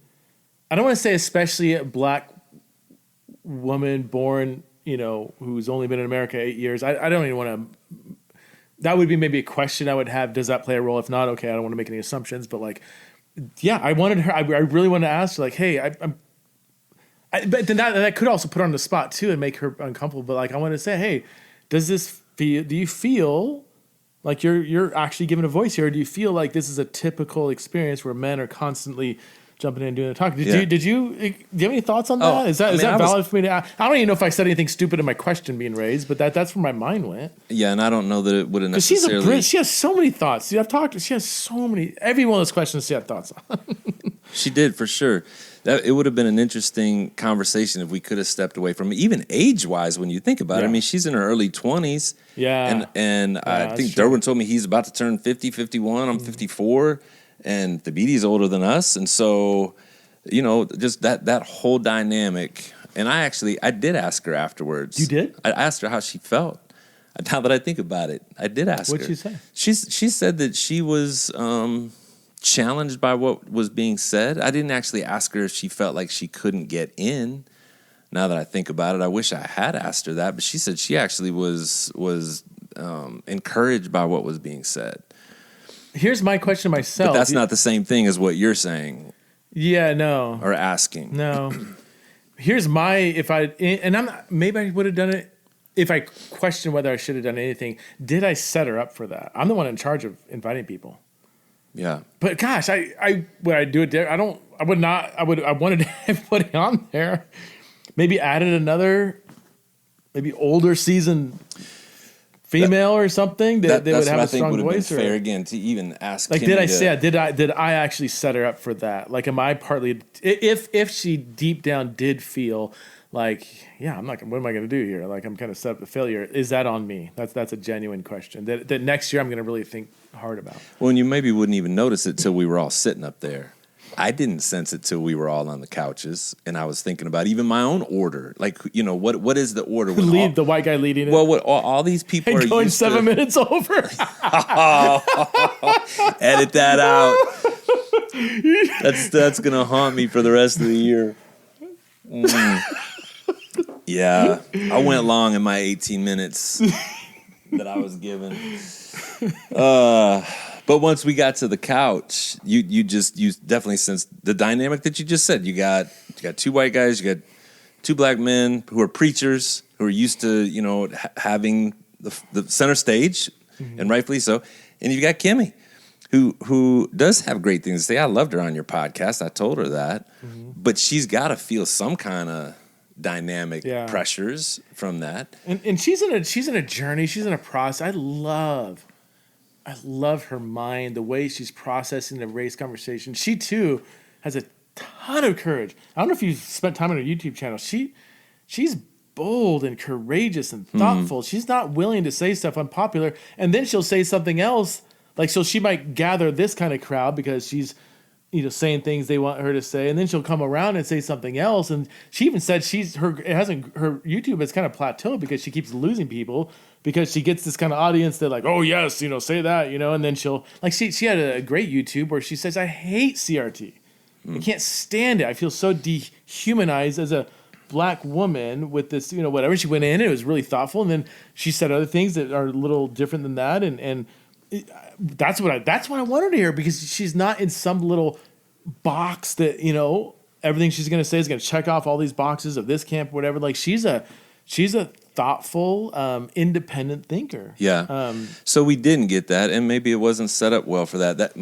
I don't want to say especially a black woman born, who's only been in America 8 years. I don't even want to. That would be maybe a question I would have. Does that play a role? If not, okay, I don't want to make any assumptions. But I wanted her. I really wanted to ask her, hey, but then that could also put her on the spot too and make her uncomfortable. But I wanted to say, hey, do you feel like you're actually giving a voice here? Or do you feel like this is a typical experience where men are constantly jumping in and doing the talk? Do you have any thoughts on that? Is that valid for me to ask? I don't even know if I said anything stupid in my question being raised, but that's where my mind went. Yeah, and I don't know that it would have necessarily. She has so many thoughts. See, she has so many. Every one of those questions she had thoughts on. She did, for sure. It would have been an interesting conversation if we could have stepped away from it, even age-wise when you think about it. I mean, she's in her early 20s. Yeah. And I think Derwin told me he's about to turn 50, 51. I'm 54. And the BD's older than us. And so, just that whole dynamic. And I did ask her afterwards. You did? I asked her how she felt. Now that I think about it, I did ask her. What'd she say? She said that she was challenged by what was being said. I didn't actually ask her if she felt like she couldn't get in. Now that I think about it, I wish I had asked her that. But she said she actually was encouraged by what was being said. Here's my question myself. But that's not the same thing as what you're saying. Yeah, no. Or asking. No. Here's maybe I would have done it if I question whether I should have done anything. Did I set her up for that? I'm the one in charge of inviting people. Yeah. But gosh, would I do it there? I would not. I wanted to have everybody on there. Maybe added another, maybe older seasoned female or something that they would have a strong voice. Fair again to even ask. Did I actually set her up for that? Am I partly if she deep down did feel like, yeah, I'm not. What am I going to do here? I'm kind of set up to failure. Is that on me? That's a genuine question that next year I'm going to really think hard about. Well, and you maybe wouldn't even notice it till we were all sitting up there. I didn't sense it till we were all on the couches, and I was thinking about even my own order. What is the order? The white guy leading it. Well, what all these people are going used 7 minutes over. Edit that out. That's gonna haunt me for the rest of the year. Yeah, I went long in my 18 minutes that I was given. But once we got to the couch, you definitely sensed the dynamic that you just said. You got 2 white guys, you got 2 black men who are preachers, who are used to having the center stage, and rightfully so. And you got Kimmy, who does have great things to say. I loved her on your podcast. I told her that, but she's got to feel some kind of dynamic pressures from that. And she's in a journey. She's in a process. I love her mind, the way she's processing the race conversation. She, too, has a ton of courage. I don't know if you've spent time on her YouTube channel. She's bold and courageous and thoughtful. She's not willing to say stuff unpopular. And then she'll say something else. Like, so she might gather this kind of crowd because she's, saying things they want her to say. And then she'll come around and say something else. And she even said her YouTube has kind of plateaued because she keeps losing people because she gets this kind of audience that like, oh yes, say that, and then she'll like, she had a great YouTube where she says, I hate CRT. I can't stand it. I feel so dehumanized as a black woman with this, whatever. She went in, it was really thoughtful. And then she said other things that are a little different than that. And that's what I want her to hear, because she's not in some little box that, everything she's going to say is going to check off all these boxes of this camp, whatever. Like she's a thoughtful, independent thinker. Yeah. So we didn't get that, and maybe it wasn't set up well for that.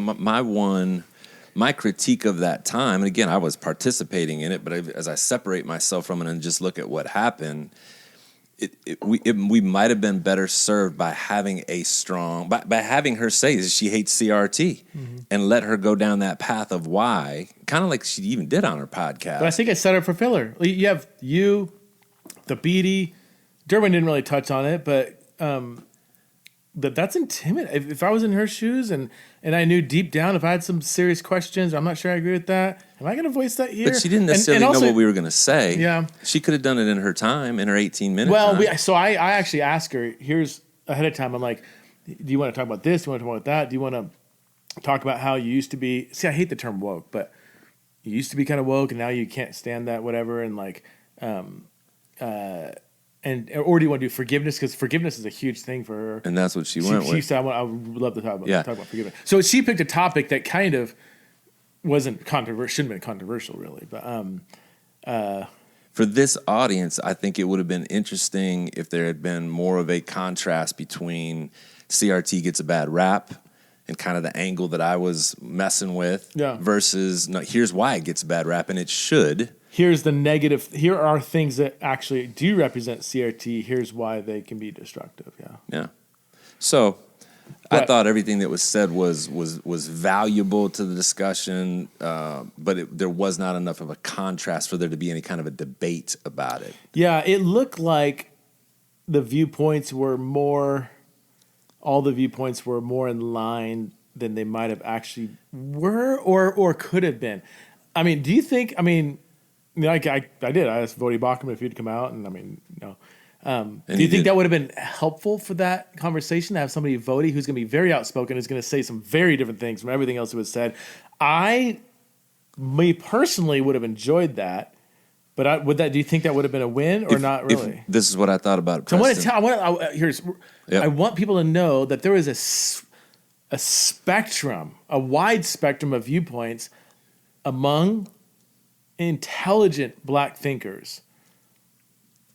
My critique of that time, and again, I was participating in it, but as I separate myself from it and just look at what happened, we might have been better served by having by having her say that she hates CRT and let her go down that path of why, kind of like she even did on her podcast. But I think it set up for filler. You have the Beatty, Derwin didn't really touch on it, but that's intimidating. If I was in her shoes and I knew deep down if I had some serious questions, I'm not sure I agree with that. Am I going to voice that here? But she didn't necessarily know what we were going to say. Yeah. She could have done it in her time, in her 18-minute time. So I actually asked her, here's ahead of time, I'm like, do you want to talk about this? Do you want to talk about that? Do you want to talk about how you used to be? See, I hate the term woke, but you used to be kind of woke and now you can't stand that, whatever. And like, or do you want to do forgiveness? Because forgiveness is a huge thing for her. And that's what she went with. She said, I would love to talk about forgiveness. So she picked a topic that kind of wasn't controversial, shouldn't have been controversial, really. But for this audience, I think it would have been interesting if there had been more of a contrast between CRT gets a bad rap and kind of the angle that I was messing with versus, no, here's why it gets a bad rap, and it should. Here's the negative. Here are things that actually do represent CRT. Here's why they can be destructive. Yeah. So I thought everything that was said was valuable to the discussion, but there was not enough of a contrast for there to be any kind of a debate about it. Yeah, it looked like the viewpoints were more. All the viewpoints were more in line than they might have actually were or could have been. I mean, do you think? I mean. I did. I asked Vody Bachman if he'd come out, and I mean, no. Do you think that would have been helpful for that conversation to have somebody, Vody, who's going to be very outspoken, who's going to say some very different things from everything else that was said? Me personally, would have enjoyed that, but do you think that would have been a win or not really? This is what I thought about it. So I want people to know that there is a spectrum, a wide spectrum of viewpoints among intelligent black thinkers,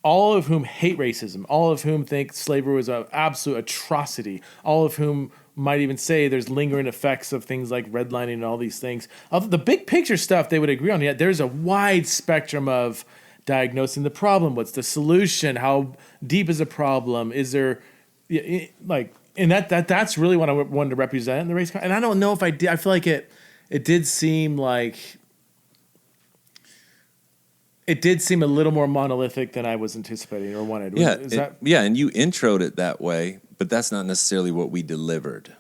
all of whom hate racism, all of whom think slavery was an absolute atrocity, all of whom might even say there's lingering effects of things like redlining and all these things. The big picture stuff they would agree on, yet there's a wide spectrum of diagnosing the problem. What's the solution? How deep is the problem? Is there, and that's really what I wanted to represent in the race. And I don't know if I did. I feel like it did seem like, it did seem a little more monolithic than I was anticipating or wanted. And you introed it that way, but that's not necessarily what we delivered.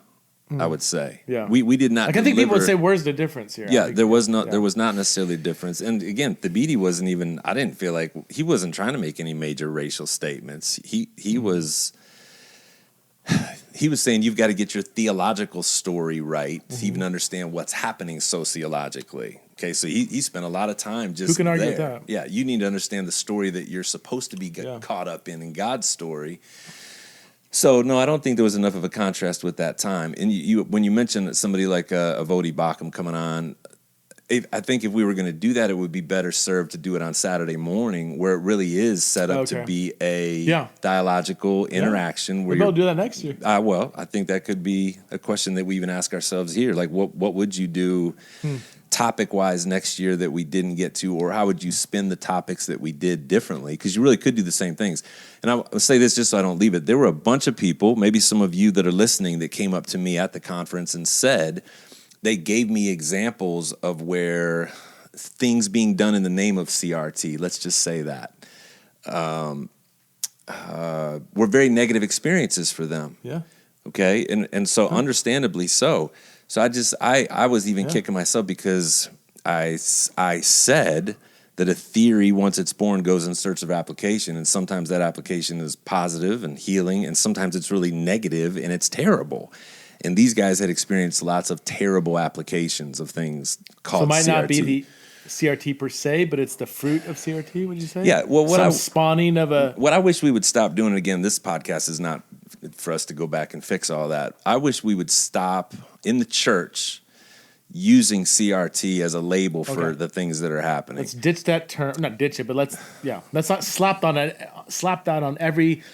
I would say, we did not. I think people would say, "Where's the difference here?" Yeah, there was not necessarily a difference. And again, the Beatty wasn't even. I didn't feel like he wasn't trying to make any major racial statements. He was saying you've got to get your theological story right to even understand what's happening sociologically. Okay, so he spent a lot of time just. Who can argue with that? Yeah, you need to understand the story that you're supposed to be caught up in God's story. So no, I don't think there was enough of a contrast with that time. And you when you mentioned somebody like a Vody Bachman coming on, I think if we were going to do that, it would be better served to do it on Saturday morning, where it really is set up to be a dialogical interaction. Where we'll do that next year. Well, I think that could be a question that we even ask ourselves here. Like, what would you do topic-wise next year that we didn't get to, or how would you spin the topics that we did differently? Because you really could do the same things. And I'll say this just so I don't leave it. There were a bunch of people, maybe some of you that are listening, that came up to me at the conference and said, they gave me examples of where things being done in the name of CRT, let's just say that, were very negative experiences for them. Yeah. Okay, and so understandably so. So I was even kicking myself because I said that a theory, once it's born, goes in search of application, and sometimes that application is positive and healing, and sometimes it's really negative and it's terrible. And these guys had experienced lots of terrible applications of things called CRT. So it might not be the CRT per se, but it's the fruit of CRT, would you say? Yeah, well, spawning of a... What I wish we would stop doing, again, this podcast is not for us to go back and fix all that. I wish we would stop in the church using CRT as a label for the things that are happening. Let's ditch that term, not ditch it, but let's not slap that on every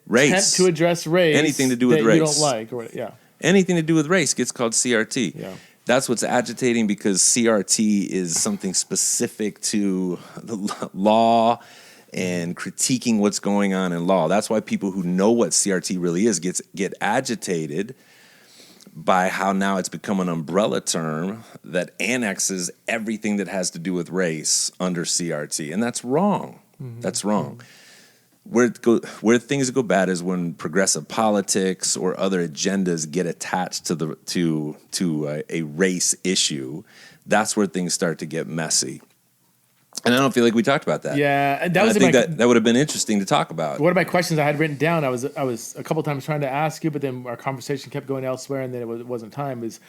race. Attempt to address race. Anything to do with race. You don't like, anything to do with race gets called CRT. Yeah. That's what's agitating, because CRT is something specific to the law and critiquing what's going on in law. That's why people who know what CRT really is get agitated by how now it's become an umbrella term that annexes everything that has to do with race under CRT. And that's wrong. Mm-hmm. That's wrong. Where things go bad is when progressive politics or other agendas get attached to a race issue. That's where things start to get messy. And I don't feel like we talked about that. Yeah, that would have been interesting to talk about. One of my questions I had written down, I was a couple times trying to ask you, but then our conversation kept going elsewhere, and then it wasn't time. Is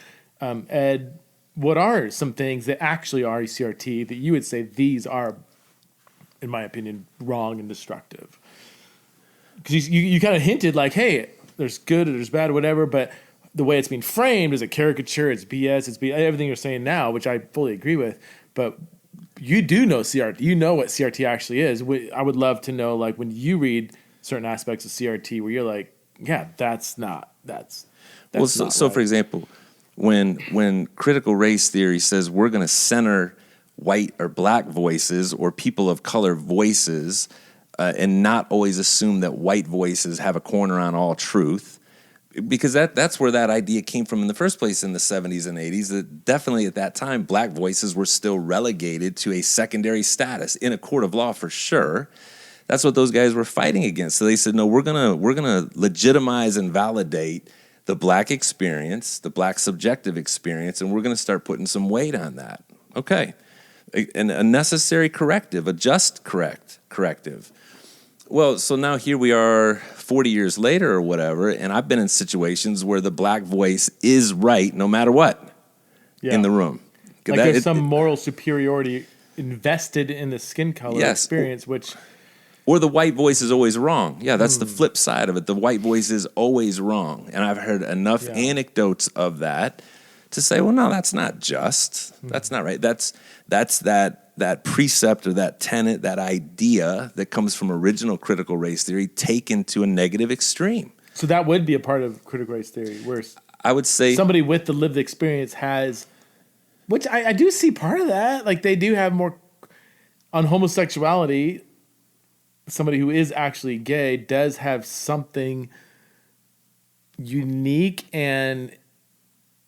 Ed, what are some things that actually are CRT that you would say these are, in my opinion, wrong and destructive? Because you kind of hinted like, hey, there's good or there's bad or whatever, but the way it's being framed is a caricature, it's BS, everything you're saying now, which I fully agree with, but you do know CRT. You know what CRT actually is. I would love to know, like, when you read certain aspects of CRT where you're like, yeah, that's not well, so for example, when critical race theory says we're going to center white or black voices or people of color voices and not always assume that white voices have a corner on all truth, because that's where that idea came from in the first place in the 70s and 80s, that definitely at that time, black voices were still relegated to a secondary status in a court of law for sure. That's what those guys were fighting against. So they said, no, we're gonna legitimize and validate the black experience, the black subjective experience, and we're gonna start putting some weight on that. Okay. And a necessary corrective, a just corrective. Well, so now here we are 40 years later or whatever, and I've been in situations where the black voice is right no matter what in the room. Like there's some moral superiority invested in the skin color experience, or the white voice is always wrong. Yeah, that's the flip side of it. The white voice is always wrong. And I've heard enough anecdotes of that to say, well, no, that's not just. That's not right. That's that precept or that tenet, that idea that comes from original critical race theory taken to a negative extreme. So that would be a part of critical race theory, where I would say somebody with the lived experience has, which I do see part of that. Like they do have more on homosexuality. Somebody who is actually gay does have something unique and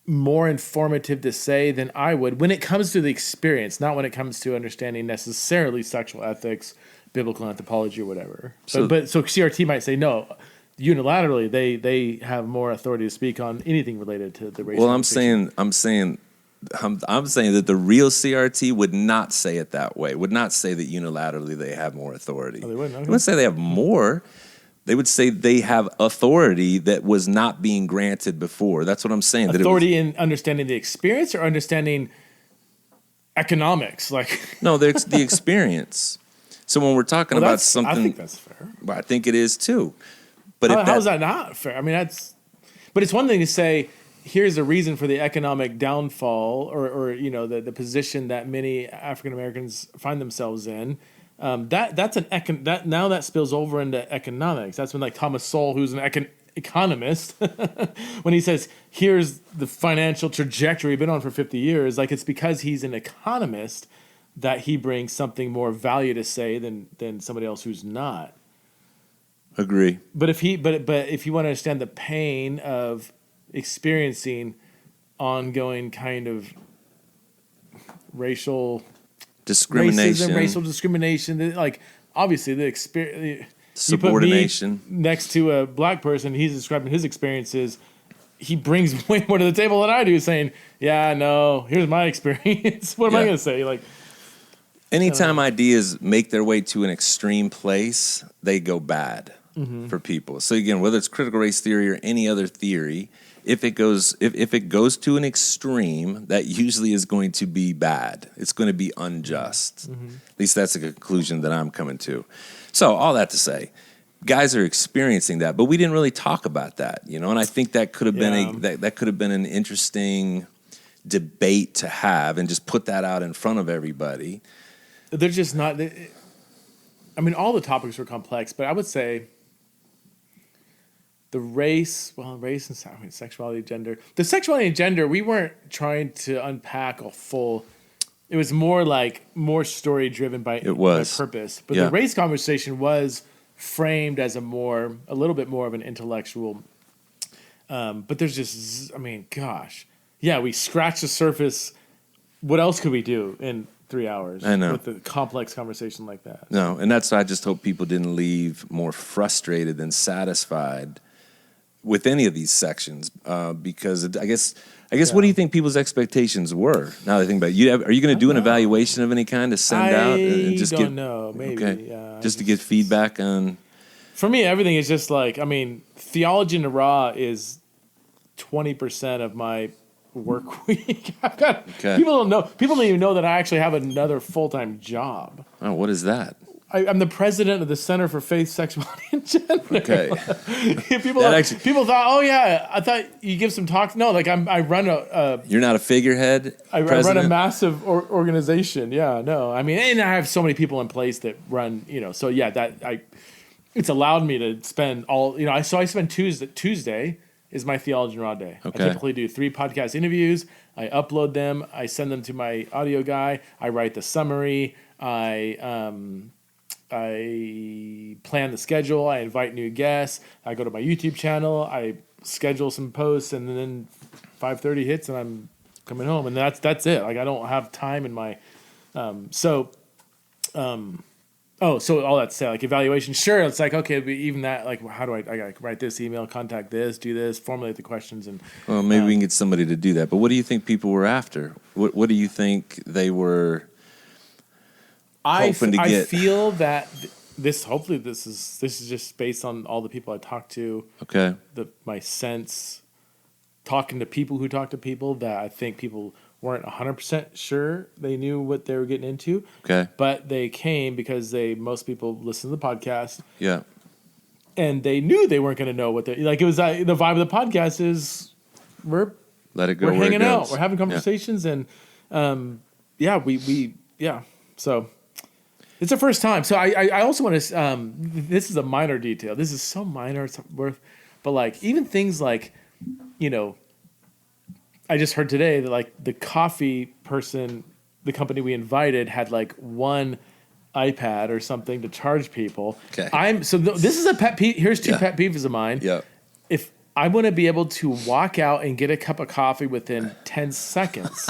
more informative to say than I would when it comes to the experience, not when it comes to understanding necessarily sexual ethics, biblical anthropology, or whatever. So CRT might say no, unilaterally they have more authority to speak on anything related to the race. Well, I'm saying that the real CRT would not say it that way. Would not say that unilaterally they have more authority. Oh, they wouldn't. Okay. They wouldn't say they have more. They would say they have authority that was not being granted before. That's what I'm saying. Authority in understanding the experience or understanding economics? No, the experience. So when we're talking about something, I think that's fair. Well, I think it is too. But how is that not fair? I mean, but it's one thing to say, here's a reason for the economic downfall, or the position that many African Americans find themselves in. That spills over into economics. That's when Thomas Sowell, who's an economist, when he says, here's the financial trajectory we've been on for 50 years, it's because he's an economist that he brings something more value to say than somebody else who's not. Agree. But if you want to understand the pain of experiencing ongoing kind of racial discrimination, obviously the experience. Subordination. You put me next to a black person, he's describing his experiences. He brings way more to the table than I do, saying, "Yeah, no, here's my experience." What am I going to say? Like, anytime ideas make their way to an extreme place, they go bad for people. So again, whether it's critical race theory or any other theory, if it goes to an extreme, that usually is going to be bad. It's going to be unjust. At least that's a conclusion that I'm coming to. So all that to say, guys are experiencing that, but we didn't really talk about that, you know. And I think that could have been that could have been an interesting debate to have, and just put that out in front of everybody. They're just not. I mean, all the topics were complex, but I would say the race and sexuality, gender. The sexuality and gender, we weren't trying to unpack a full. It was more story driven by purpose. But the race conversation was framed as a little bit more of an intellectual. But there's just, I mean, gosh, we scratched the surface. What else could we do in 3 hours? I know, with a complex conversation like that. No, and that's why I just hope people didn't leave more frustrated than satisfied with any of these sections, because I guess what do you think people's expectations were? Now that I think about it, are you going to do an evaluation of any kind to send out and just don't know, maybe just to get feedback on? For me, everything is just like, I mean, Theology in the Raw is 20% of my work week. I've got people don't even know that I actually have another full-time job. Oh, what is that? I'm the president of the Center for Faith, Sexuality, and Gender. Okay. people thought, oh yeah, I thought you give some talks. No, like I run a. You're not a figurehead. I run a massive organization. Yeah, no, I mean, and I have so many people in place that run. You know, so it's allowed me to spend all. You know, I spend Tuesday is my Theology in Raw day. Okay. I typically do 3 podcast interviews. I upload them. I send them to my audio guy. I write the summary. I plan the schedule. I invite new guests. I go to my YouTube channel. I schedule some posts, and then 5:30 hits, and I'm coming home. And that's it. Like, I don't have time in my. So all that to say, like, evaluation. Sure, it's like, okay, but even that, like, how do I gotta write this email, contact this, do this, formulate the questions, and. Well, maybe we can get somebody to do that. But what do you think people were after? What do you think they were? I feel that this is just based on all the people I talked to. Okay. My sense, talking to people who talk to people, that I think people weren't 100% sure they knew what they were getting into. Okay. But they came because most people listen to the podcast. Yeah. And they knew they weren't going to know what they like. It was the vibe of the podcast is we're hanging out, we're having conversations, and so. It's the first time. So I also want to, this is a minor detail. This is so minor, it's worth, but like even things like, you know, I just heard today that like the coffee person, the company we invited had like one iPad or something to charge people. Okay. This is a pet peeve. Here's 2 pet peeves of mine. Yeah. If I want to be able to walk out and get a cup of coffee within 10 seconds.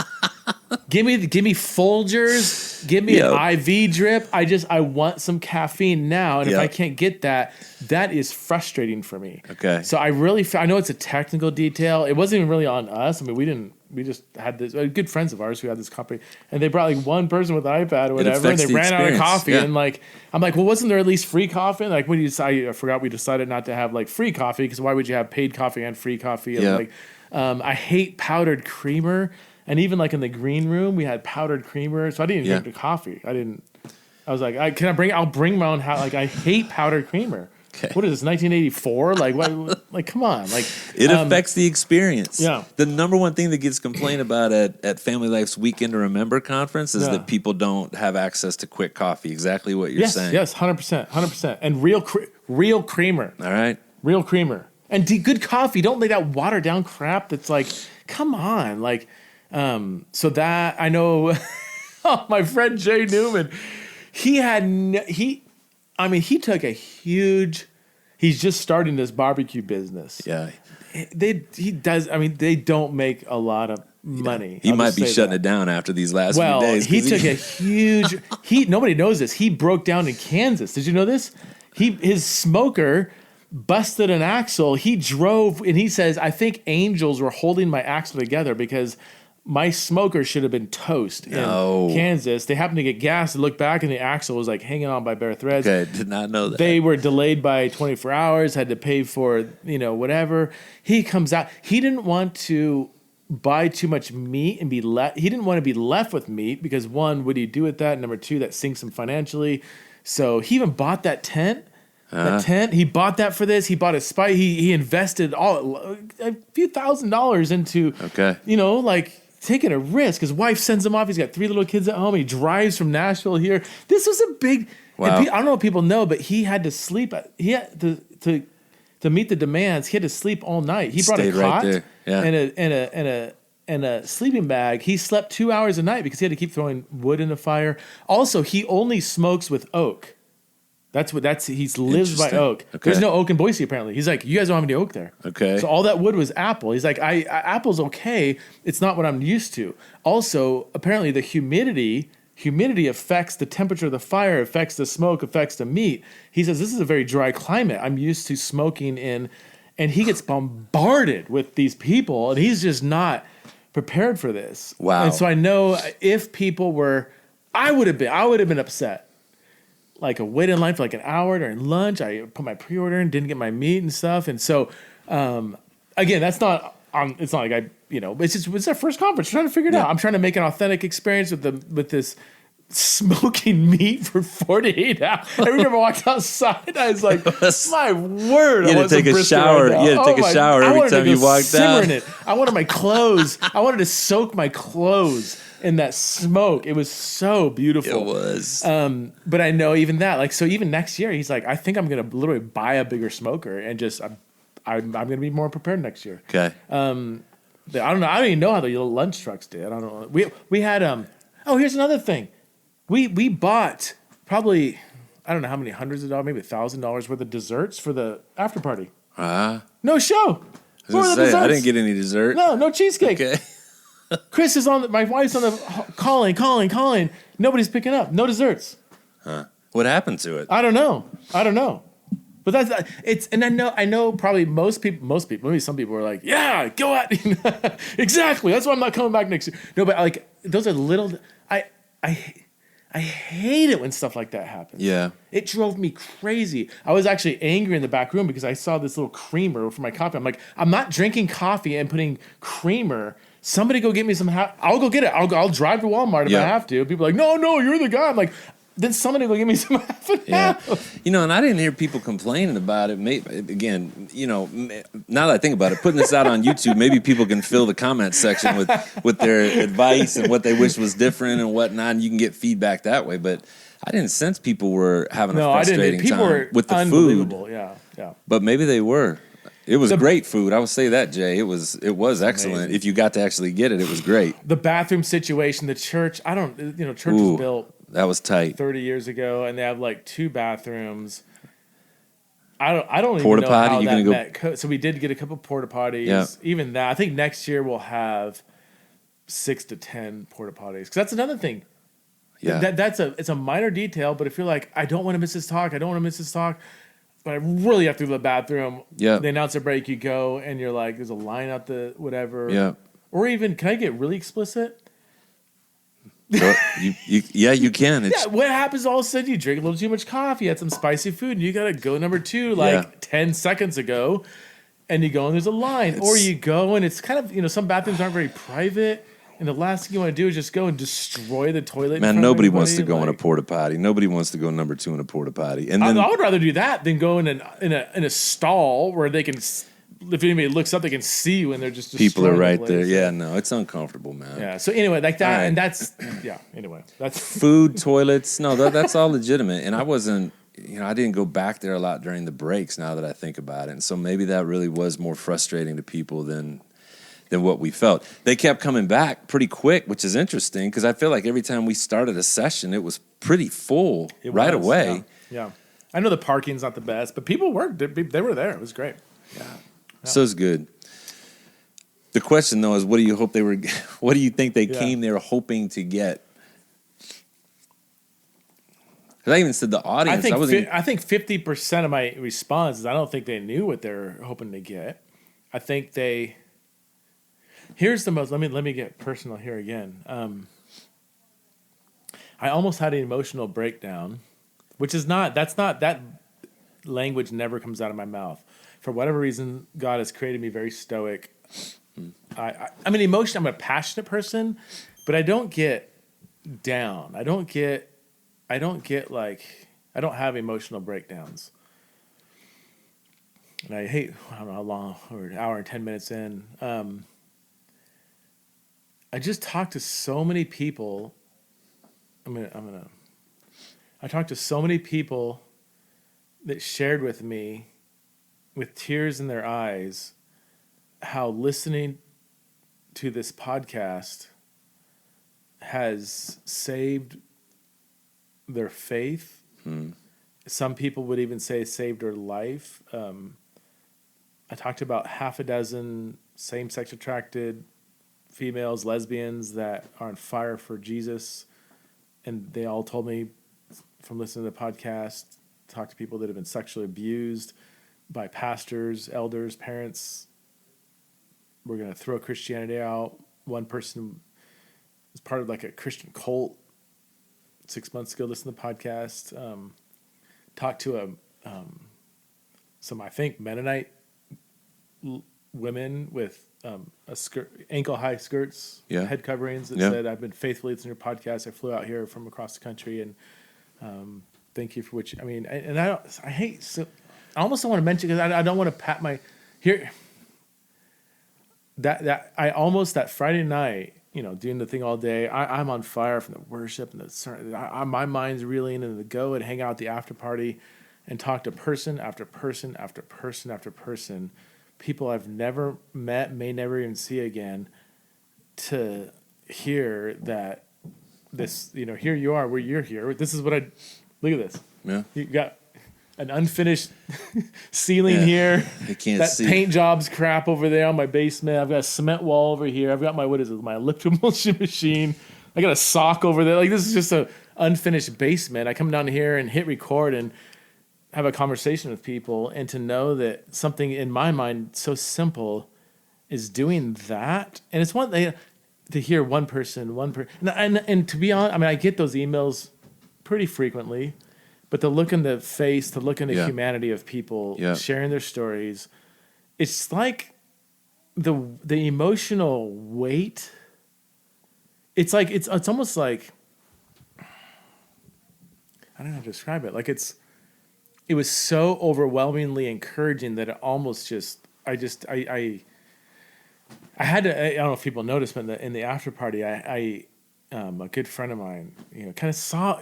Give me Folgers. Give me an IV drip. I want some caffeine now, and if I can't get that, that is frustrating for me. Okay. So I know it's a technical detail. It wasn't even really on us. I mean, we just had this good friends of ours who had this company, and they brought like one person with an iPad or whatever, and they ran out of coffee. And like, I'm like, well, wasn't there at least free coffee? And like, when you decide, I forgot we decided not to have like free coffee, because why would you have paid coffee and free coffee? And like, I hate powdered creamer. And even like in the green room, we had powdered creamer. So I didn't even drink the coffee. I was like, I'll bring my own, like, I hate powdered creamer. Okay. What is this, 1984? Like, what? Like, come on. Like, it affects the experience. Yeah. The number one thing that gets complained about at Family Life's Weekend to Remember conference is that people don't have access to quick coffee. Exactly what you're saying. Yes, 100%. And real creamer. All right. Real creamer. And good coffee. Don't lay that watered down crap that's like, come on. Like, so that I know my friend Jay Newman, he took a huge, he's just starting this barbecue business. Yeah. They don't make a lot of money. He might be shutting it down after these last few days. He took a huge. Nobody knows this. He broke down in Kansas. Did you know this? His smoker busted an axle. He drove, and he says, "I think angels were holding my axle together because my smoker should have been toast in Kansas. They happened to get gas and look back, and the axle was like hanging on by bare threads. Okay, did not know that. They were delayed by 24 hours. Had to pay for whatever. He comes out. He didn't want to buy too much meat and he didn't want to be left with meat because one, what do you do with that? Number two, that sinks him financially. So he even bought that tent. He bought that for this. He bought a spike. He invested a few $1,000s into taking a risk. His wife sends him off. He's got 3 little kids at home. He drives from Nashville here. This was a big. Wow. I don't know if people know, but he had to sleep. He had to meet the demands. He had to sleep all night. He brought a cot and a sleeping bag. He slept 2 hours a night because he had to keep throwing wood in the fire. Also, he only smokes with oak. He lives by oak. Okay. There's no oak in Boise apparently. He's like, you guys don't have any oak there. Okay. So all that wood was apple. He's like, apple's okay. It's not what I'm used to. Also, apparently the humidity affects the temperature of the fire, affects the smoke, affects the meat. He says, this is a very dry climate. I'm used to smoking in, and he gets bombarded with these people, and he's just not prepared for this. Wow. And so I know if people were, I would have been upset. Like a wait in line for like an hour during lunch. I put my pre-order in, didn't get my meat and stuff. And so, again, that's not on. It's not like it's our first conference. We're trying to figure it out. I'm trying to make an authentic experience with this smoking meat for 48 hours. Every time I walked outside, I was like, my word. You had to take a shower. You had to take a shower every time you walked out. I wanted my clothes. I wanted to soak my clothes in that smoke. It was so beautiful. It was. But I know even that, so even next year, he's like, I think I'm going to literally buy a bigger smoker and just, I'm going to be more prepared next year. Okay. I don't know. I don't even know how the little lunch trucks did. I don't know. We had, here's another thing. We bought probably, I don't know how many hundreds of dollars, maybe $1,000 worth of desserts for the after party. No show. I was gonna say, I didn't get any dessert. No cheesecake. Okay. Chris is my wife's on the calling. Nobody's picking up. No desserts. What happened to it? I don't know. But and I know probably most people, maybe some people were like, yeah, go out. Exactly. That's why I'm not coming back next year. No, but those are little, I hate it when stuff like that happens. Yeah. It drove me crazy. I was actually angry in the back room because I saw this little creamer for my coffee. I'm like, I'm not drinking coffee and putting creamer. Somebody go get me some. I'll go get it. I'll drive to Walmart if I have to. People are like, no, you're the guy. I'm like, then somebody go get me some half and half. And I didn't hear people complaining about it. Maybe, again, now that I think about it, putting this out on YouTube, maybe people can fill the comment section with their advice and what they wish was different and whatnot, and you can get feedback that way. But I didn't sense people were having a frustrating time with the food. Yeah. But maybe they were. It was great food. I would say that, Jay. It was excellent. Amazing. If you got to actually get it, it was great. The bathroom situation, the church. Church was built. That was tight. 30 years ago, and they have 2 bathrooms. I don't porta even know potty, how that met. So we did get a couple porta potties. Yeah. Even that, I think next year we'll have 6 to 10 porta potties. Because that's another thing. Yeah. It's a minor detail, but if you're like, I don't want to miss this talk, but I really have to go to the bathroom. Yeah. The announcer break, you go, and you're like, there's a line out the whatever. Yeah. Or even, can I get really explicit? Well, you can. What happens all of a sudden? You drink a little too much coffee, you had some spicy food, and you got to go number 2 10 seconds ago, and you go and there's a line. Or you go and it's kind of, some bathrooms aren't very private, and the last thing you want to do is just go and destroy the toilet. Man, nobody wants to go in a porta potty. Nobody wants to go number 2 in a porta potty. And then I would rather do that than go in a stall where they can, if anybody looks up, they can see you, and they're just people are right there. Yeah, no, it's uncomfortable, man. Yeah. So anyway, that, right. And that's Anyway, that's food, toilets. No, that's all legitimate. And I wasn't. I didn't go back there a lot during the breaks. Now that I think about it, and so maybe that really was more frustrating to people than what we felt. They kept coming back pretty quick, which is interesting because I feel like every time we started a session, it was pretty full right away. Yeah. I know the parking's not the best, but people were. They were there. It was great. Yeah. So it's good. The question though is, what do you hope they were? What do you think they came there hoping to get? Because I even said the audience. I think 50% of my response is I don't think they knew what they're hoping to get. I think they. Here's the most. Let me get personal here again. I almost had an emotional breakdown, which is not. That's not that language never comes out of my mouth. For whatever reason, God has created me very stoic. I'm an emotional. I'm a passionate person, but I don't get down. I don't have emotional breakdowns. And I don't know how long, or an hour and 10 minutes in. I just talked to so many people. I talked to so many people that shared with me with tears in their eyes how listening to this podcast has saved their faith. Some people would even say saved their life. I talked about half a dozen same-sex attracted females, lesbians that are on fire for Jesus, and they all told me from listening to the podcast, talk to people that have been sexually abused by pastors, elders, parents. We're going to throw Christianity out. One person was part of like a Christian cult 6 months ago, listened to the podcast, talked to some, I think, Mennonite women with a skirt, ankle-high skirts, head coverings that said, I've been faithfully listening to your podcast. I flew out here from across the country, and thank you for what you, I almost don't want to mention, because I don't want to pat my, here, that Friday night, doing the thing all day, I'm on fire from the worship and my mind's reeling, and to go and hang out at the after party and talk to person after person after person after person, people I've never met, may never even see again, to hear that this, here you are, where you're here. This is what look at this. Yeah. You got an unfinished ceiling here. I can't that see. Paint job's crap over there on my basement. I've got a cement wall over here. I've got my electromotion machine. I got a sock over there. Like, this is just a unfinished basement. I come down here and hit record and have a conversation with people, and to know that something in my mind so simple is doing that. And it's one thing to hear one person, and to be honest, I get those emails pretty frequently, but to look in the face, to look in the humanity of people sharing their stories, it's like the emotional weight. It's like, it's almost like, I don't know how to describe it. Like, it was so overwhelmingly encouraging that it almost just, I had to, I don't know if people noticed, but in the after party, a good friend of mine, kind of saw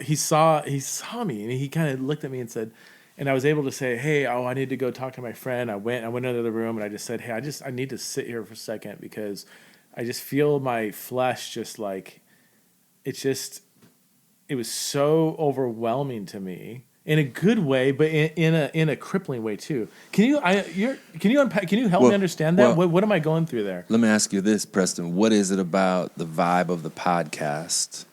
me, and he kind of looked at me and said, and I was able to say, hey, I need to go talk to my friend. I went into the room, and I just said, hey, I need to sit here for a second, because I just feel my flesh just like, it was so overwhelming to me. In a good way, but in a crippling way too. Can you unpack? Can you help me understand that? What am I going through there? Let me ask you this, Preston. What is it about the vibe of the podcast?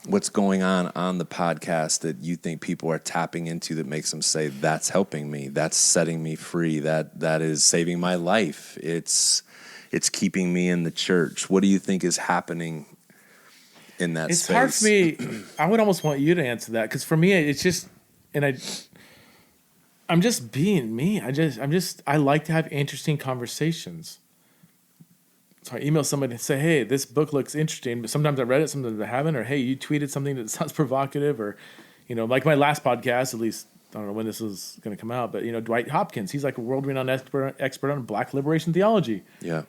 What's going on the podcast that you think people are tapping into that makes them say, "That's helping me. That's setting me free. That is saving my life. It's keeping me in the church." What do you think is happening in that space? It's hard for me. I would almost want you to answer that, because for me, it's just. And I'm just being me. I like to have interesting conversations. So I email somebody and say, hey, this book looks interesting, but sometimes I read it, sometimes I haven't, or hey, you tweeted something that sounds provocative, or, like my last podcast, at least, I don't know when this is going to come out, but, Dwight Hopkins, he's like a world-renowned expert on Black liberation theology. Yeah.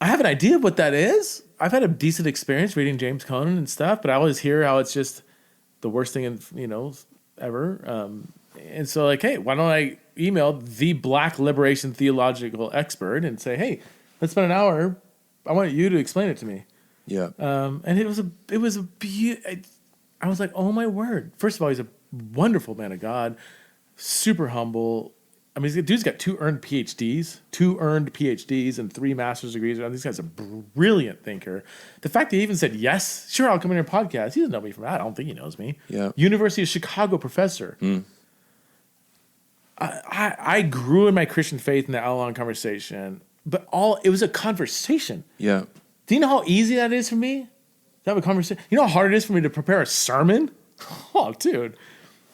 I have an idea of what that is. I've had a decent experience reading James Conan and stuff, but I always hear how it's just the worst thing ever. And so, like, hey, why don't I email the Black liberation theological expert and say, hey, let's spend an hour. I want you to explain it to me. Yeah. And it was I was like, oh my word. First of all, he's a wonderful man of God, super humble, I mean, this dude's got 2 earned PhDs, and 3 master's degrees. This guy's a brilliant thinker. The fact that he even said, yes, sure, I'll come on your podcast. He doesn't know me from that. I don't think he knows me. Yeah. University of Chicago professor. I grew in my Christian faith in the hour-long conversation, but it was a conversation. Yeah. Do you know how easy that is for me to have a conversation? You know how hard it is for me to prepare a sermon? Oh, dude.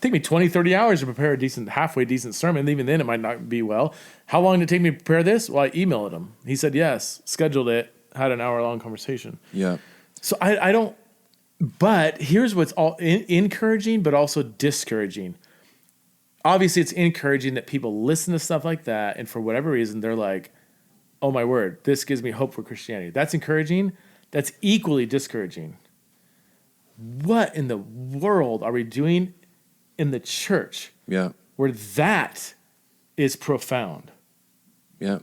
Take me 20, 30 hours to prepare a halfway decent sermon. Even then, it might not be well. How long did it take me to prepare this? Well, I emailed him. He said yes, scheduled it, had an hour-long conversation. Yeah. So I don't, but here's what's all encouraging, but also discouraging. Obviously, it's encouraging that people listen to stuff like that, and for whatever reason, they're like, oh, my word, this gives me hope for Christianity. That's encouraging. That's equally discouraging. What in the world are we doing in the church where that is profound? Yeah.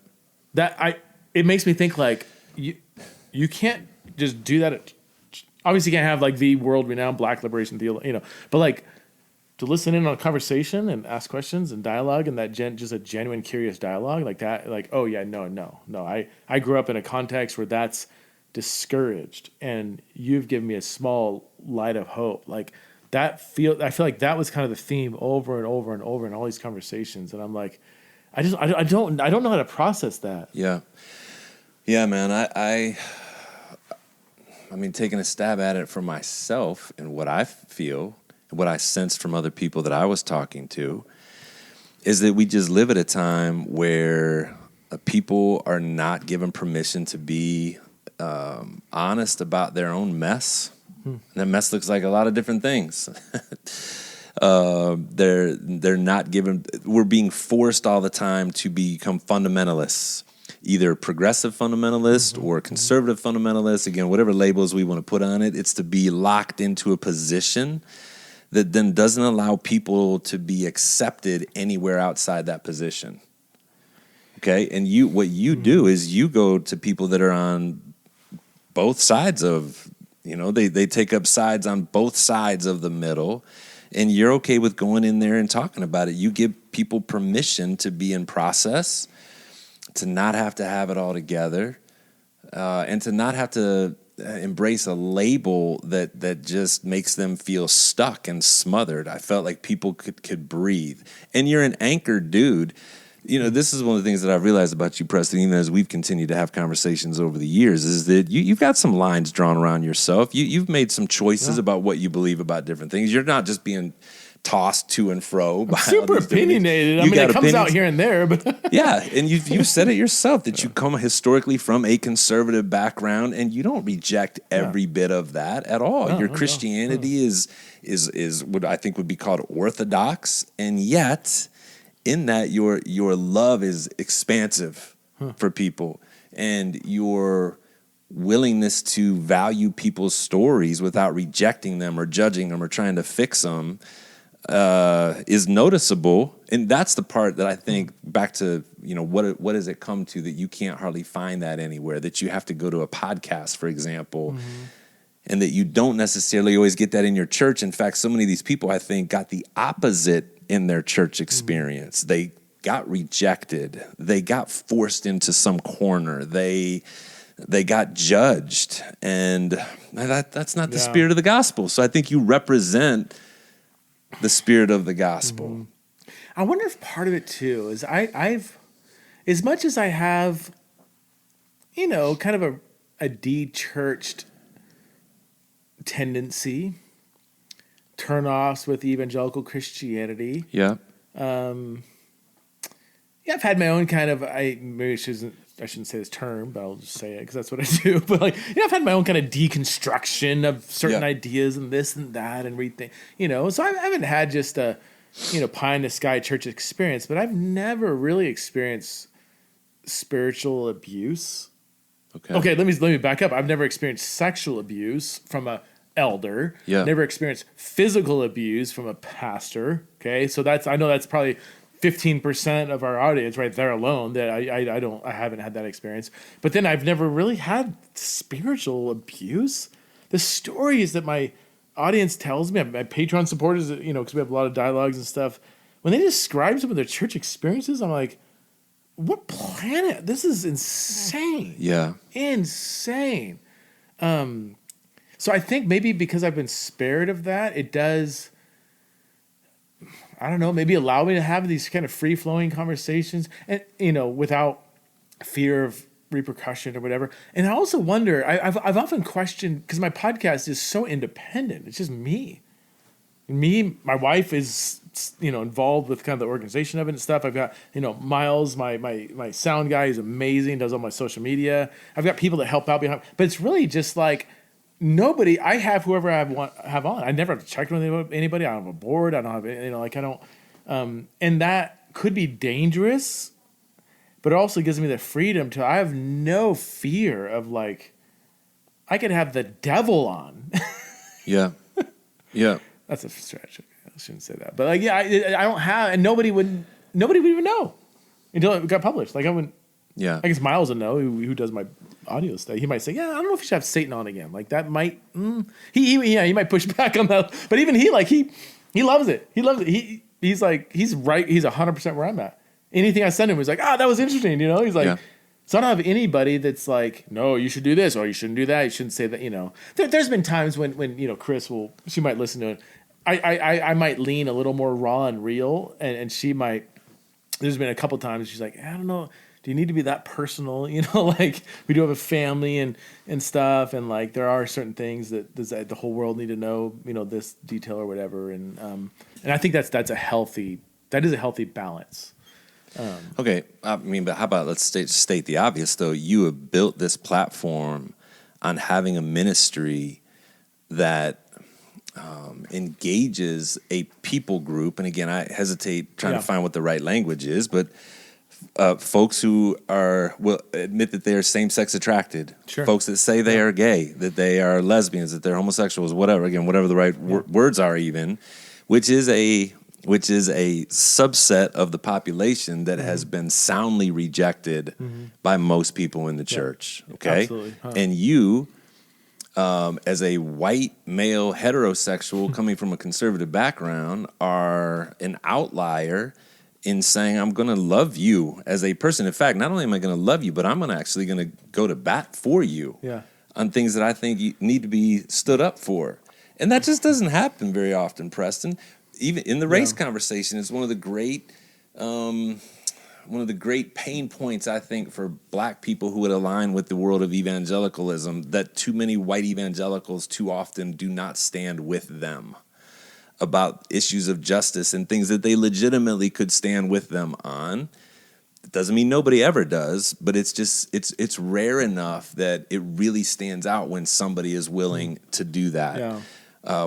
It makes me think like you can't just do that. Obviously you can't have like the world-renowned Black liberation theology, but like to listen in on a conversation and ask questions and dialogue and that just a genuine curious dialogue like that, like, oh yeah, no. I grew up in a context where that's discouraged, and you've given me a small light of hope. Like I feel like that was kind of the theme over and over and over in all these conversations. And I'm like, I don't know how to process that. Yeah. Yeah, man. I mean, taking a stab at it for myself and what I feel, and what I sensed from other people that I was talking to, is that we just live at a time where people are not given permission to be honest about their own mess. And that mess looks like a lot of different things. They're not given. We're being forced all the time to become fundamentalists, either progressive fundamentalists or conservative fundamentalists. Again, whatever labels we want to put on it, it's to be locked into a position that then doesn't allow people to be accepted anywhere outside that position. Okay, and what you do is you go to people that are on both sides of. They take up sides on both sides of the middle, and you're okay with going in there and talking about it. You give people permission to be in process, to not have to have it all together, and to not have to embrace a label that just makes them feel stuck and smothered. I felt like people could breathe. And you're an anchored dude. This is one of the things that I've realized about you, Preston, even as we've continued to have conversations over the years, is that you've got some lines drawn around yourself. You've made some choices about what you believe about different things. You're not just being tossed to and fro. By super opinionated. I mean, it comes out here and there, but yeah, and you've said it yourself that you come historically from a conservative background, and you don't reject every bit of that at all. Your Christianity is what I think would be called orthodox, and yet in that your love is expansive for people, and your willingness to value people's stories without rejecting them or judging them or trying to fix them is noticeable. And that's the part that I think, back to, what does it come to that you can't hardly find that anywhere, that you have to go to a podcast, for example, and that you don't necessarily always get that in your church. In fact, so many of these people, I think, got the opposite in their church experience. They got rejected. They got forced into some corner. They got judged. And that's not the spirit of the gospel. So I think you represent the spirit of the gospel. I wonder if part of it too is I've, as much as I have, kind of a de-churched tendency, turn-offs with evangelical Christianity. Yeah. I've had my own kind of, maybe I shouldn't say this term, but I'll just say it because that's what I do. But I've had my own kind of deconstruction of certain ideas and this and that and rethink, So I haven't had just a, pie in the sky church experience, but I've never really experienced spiritual abuse. Okay. Let me back up. I've never experienced sexual abuse from a elder. Yeah. Never experienced physical abuse from a pastor. Okay. So I know that's probably 15% of our audience right there alone that I haven't had that experience. But then I've never really had spiritual abuse. The stories that my audience tells me, my Patreon supporters, because we have a lot of dialogues and stuff, when they describe some of their church experiences, I'm like, what planet? This is insane. Yeah. Insane. So I think maybe because I've been spared of that, it does, I don't know, maybe allow me to have these kind of free-flowing conversations and, without fear of repercussion or whatever. And I also wonder, I've often questioned, because my podcast is so independent. It's just me. My wife is, involved with kind of the organization of it and stuff. I've got, Miles, my sound guy, is amazing, does all my social media. I've got people that help out behind, but it's really just like nobody. I have whoever I have on. I never have to check with anybody. I don't have a board. I don't have, I don't, and that could be dangerous, but it also gives me the freedom to, I have no fear of like, I could have the devil on. Yeah. Yeah. That's a stretch. I shouldn't say that, but like, yeah, I don't have, and nobody would even know until it got published. Like I wouldn't. Yeah. I guess Miles would know, who does my audio stuff. He might say, "Yeah, I don't know if you should have Satan on again." Like that might. He might push back on that, but even he loves it. He loves it. He's like, he's right. He's 100% where I'm at. Anything I send him, he's like, "Ah, that was interesting." He's like. Yeah. So I don't have anybody that's like, no, you should do this or you shouldn't do that. You shouldn't say that. There's been times when Chris she might listen to it. I might lean a little more raw and real, and she might. There's been a couple times she's like, I don't know, do you need to be that personal? Like we do have a family and stuff, and like there are certain things that the whole world need to know, this detail or whatever, and I think that is a healthy balance. Okay, I mean, but how about let's state the obvious though. You have built this platform on having a ministry that engages a people group, and again, I hesitate trying to find what the right language is, but folks who will admit that they are same-sex attracted, sure. Folks that say they are gay, that they are lesbians, that they're homosexuals, whatever the right words are, even, which is a subset of the population that has been soundly rejected by most people in the church. Okay, absolutely. And you. As a white male heterosexual coming from a conservative background, are an outlier in saying, I'm going to love you as a person. In fact, not only am I going to love you, but I'm actually going to go to bat for you on things that I think you need to be stood up for. And that just doesn't happen very often, Preston. Even in the race conversation, it's one of the great pain points, I think, for black people who would align with the world of evangelicalism, that too many white evangelicals too often do not stand with them about issues of justice and things that they legitimately could stand with them on. It doesn't mean nobody ever does, but it's just it's rare enough that it really stands out when somebody is willing to do that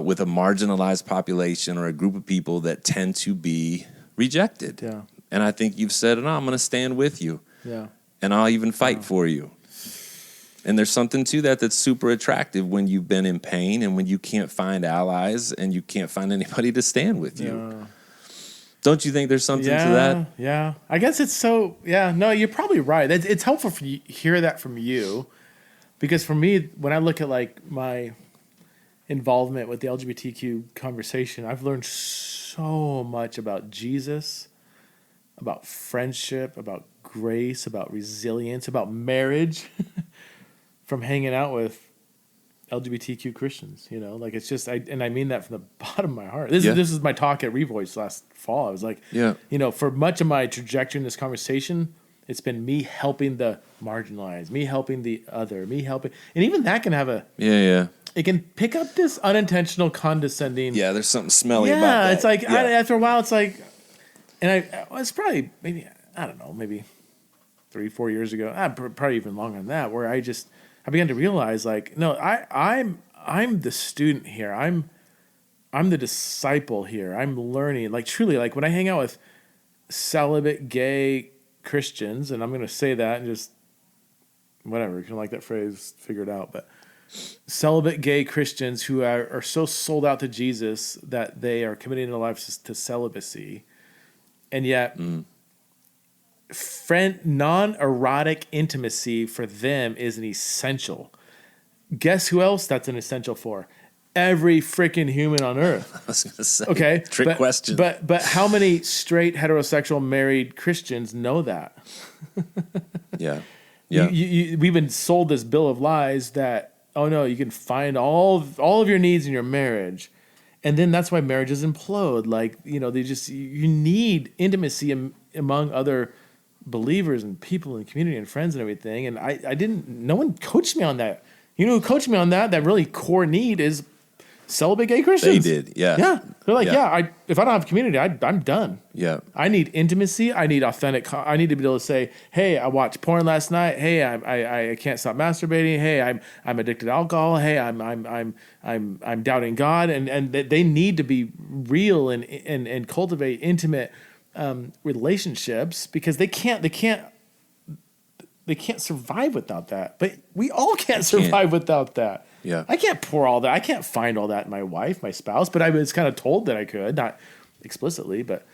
with a marginalized population or a group of people that tend to be rejected. Yeah. And I think you've said, no, I'm going to stand with you. Yeah. And I'll even fight for you. And there's something to that that's super attractive when you've been in pain and when you can't find allies and you can't find anybody to stand with you. Yeah. Don't you think there's something to that? Yeah. I guess it's so, no, you're probably right. It's helpful for you to hear that from you, because for me, when I look at like my involvement with the LGBTQ conversation, I've learned so much about Jesus, about friendship, about grace, about resilience, about marriage from hanging out with LGBTQ Christians, like it's just, and I mean that from the bottom of my heart. This is my talk at Revoice last fall. I was like, for much of my trajectory in this conversation, it's been me helping the marginalized, me helping the other, me helping, and even that can have it can pick up this unintentional condescending. Yeah, there's something smelly about that. It's like, after a while, it's like, and it's probably, maybe, I don't know, maybe 3-4 years ago, probably even longer than that, where I began to realize, like, no, I'm the student here. I'm the disciple here. I'm learning. Like, truly, like, when I hang out with celibate gay Christians, and I'm going to say that and just, whatever, you can like that phrase, figure it out, but celibate gay Christians who are so sold out to Jesus that they are committing their lives to celibacy, and yet non-erotic intimacy for them is an essential. Guess who else that's an essential for? every freaking human on earth. I was going to say, okay, trick question. But how many straight heterosexual married Christians know that? Yeah. We've been sold this bill of lies that, oh no, you can find all of your needs in your marriage. And then that's why marriages implode. Like, you need intimacy among other believers and people in the community and friends and everything. And no one coached me on that. You know who coached me on that? That really core need is celibate gay Christians. They did, yeah. Yeah. They're like, if I don't have community, I'm done. Yeah. I need intimacy. I need authentic. I need to be able to say, hey, I watched porn last night. Hey, I can't stop masturbating. Hey, I'm addicted to alcohol. Hey, I'm doubting God. And they need to be real and cultivate intimate relationships, because they can't survive without that. But we all can't survive without that. Yeah. I can't pour all that. I can't find all that in my wife, my spouse, but I was kind of told that I could, not explicitly, but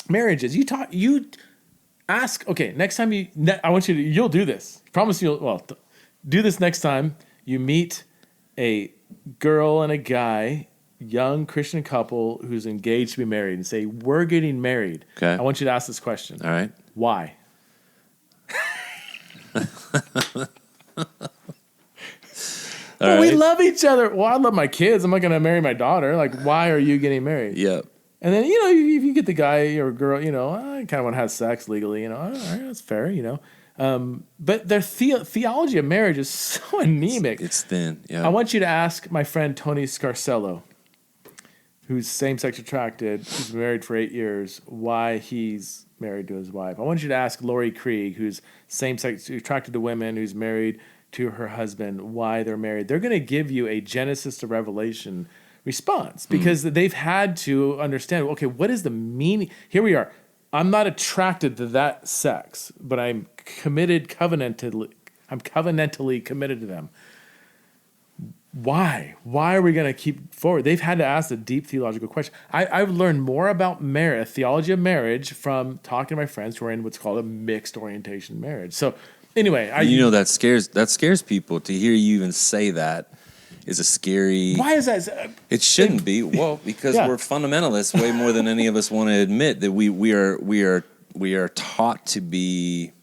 marriages, you ask, okay, next time I want you'll do this. Promise do this next time you meet a girl and a guy, young Christian couple who's engaged to be married, and say, we're getting married. Okay. I want you to ask this question. All right. Why? Well, we love each other. Well, I love my kids. I'm not going to marry my daughter. Like, why are you getting married? Yep. And then, if you get the guy or girl, I kind of want to have sex legally, all right, that's fair, But their theology of marriage is so anemic. It's thin, yeah. I want you to ask my friend Tony Scarcello, who's same-sex attracted, who's been married for 8 years, why he's married to his wife. I want you to ask Lori Krieg, who's same-sex attracted to women, who's married to her husband, why they're married. They're going to give you a Genesis to Revelation response, because they've had to understand, okay, what is the meaning? Here we are. I'm not attracted to that sex, but I'm covenantally committed to them. Why? Why are we going to keep forward? They've had to ask a deep theological question. I've learned more about marriage, theology of marriage, from talking to my friends who are in what's called a mixed orientation marriage. So anyway, that scares people. To hear you even say that is a scary. Why is that? It shouldn't be. Well, because we're fundamentalists way more than any of us want to admit. That we are taught to be.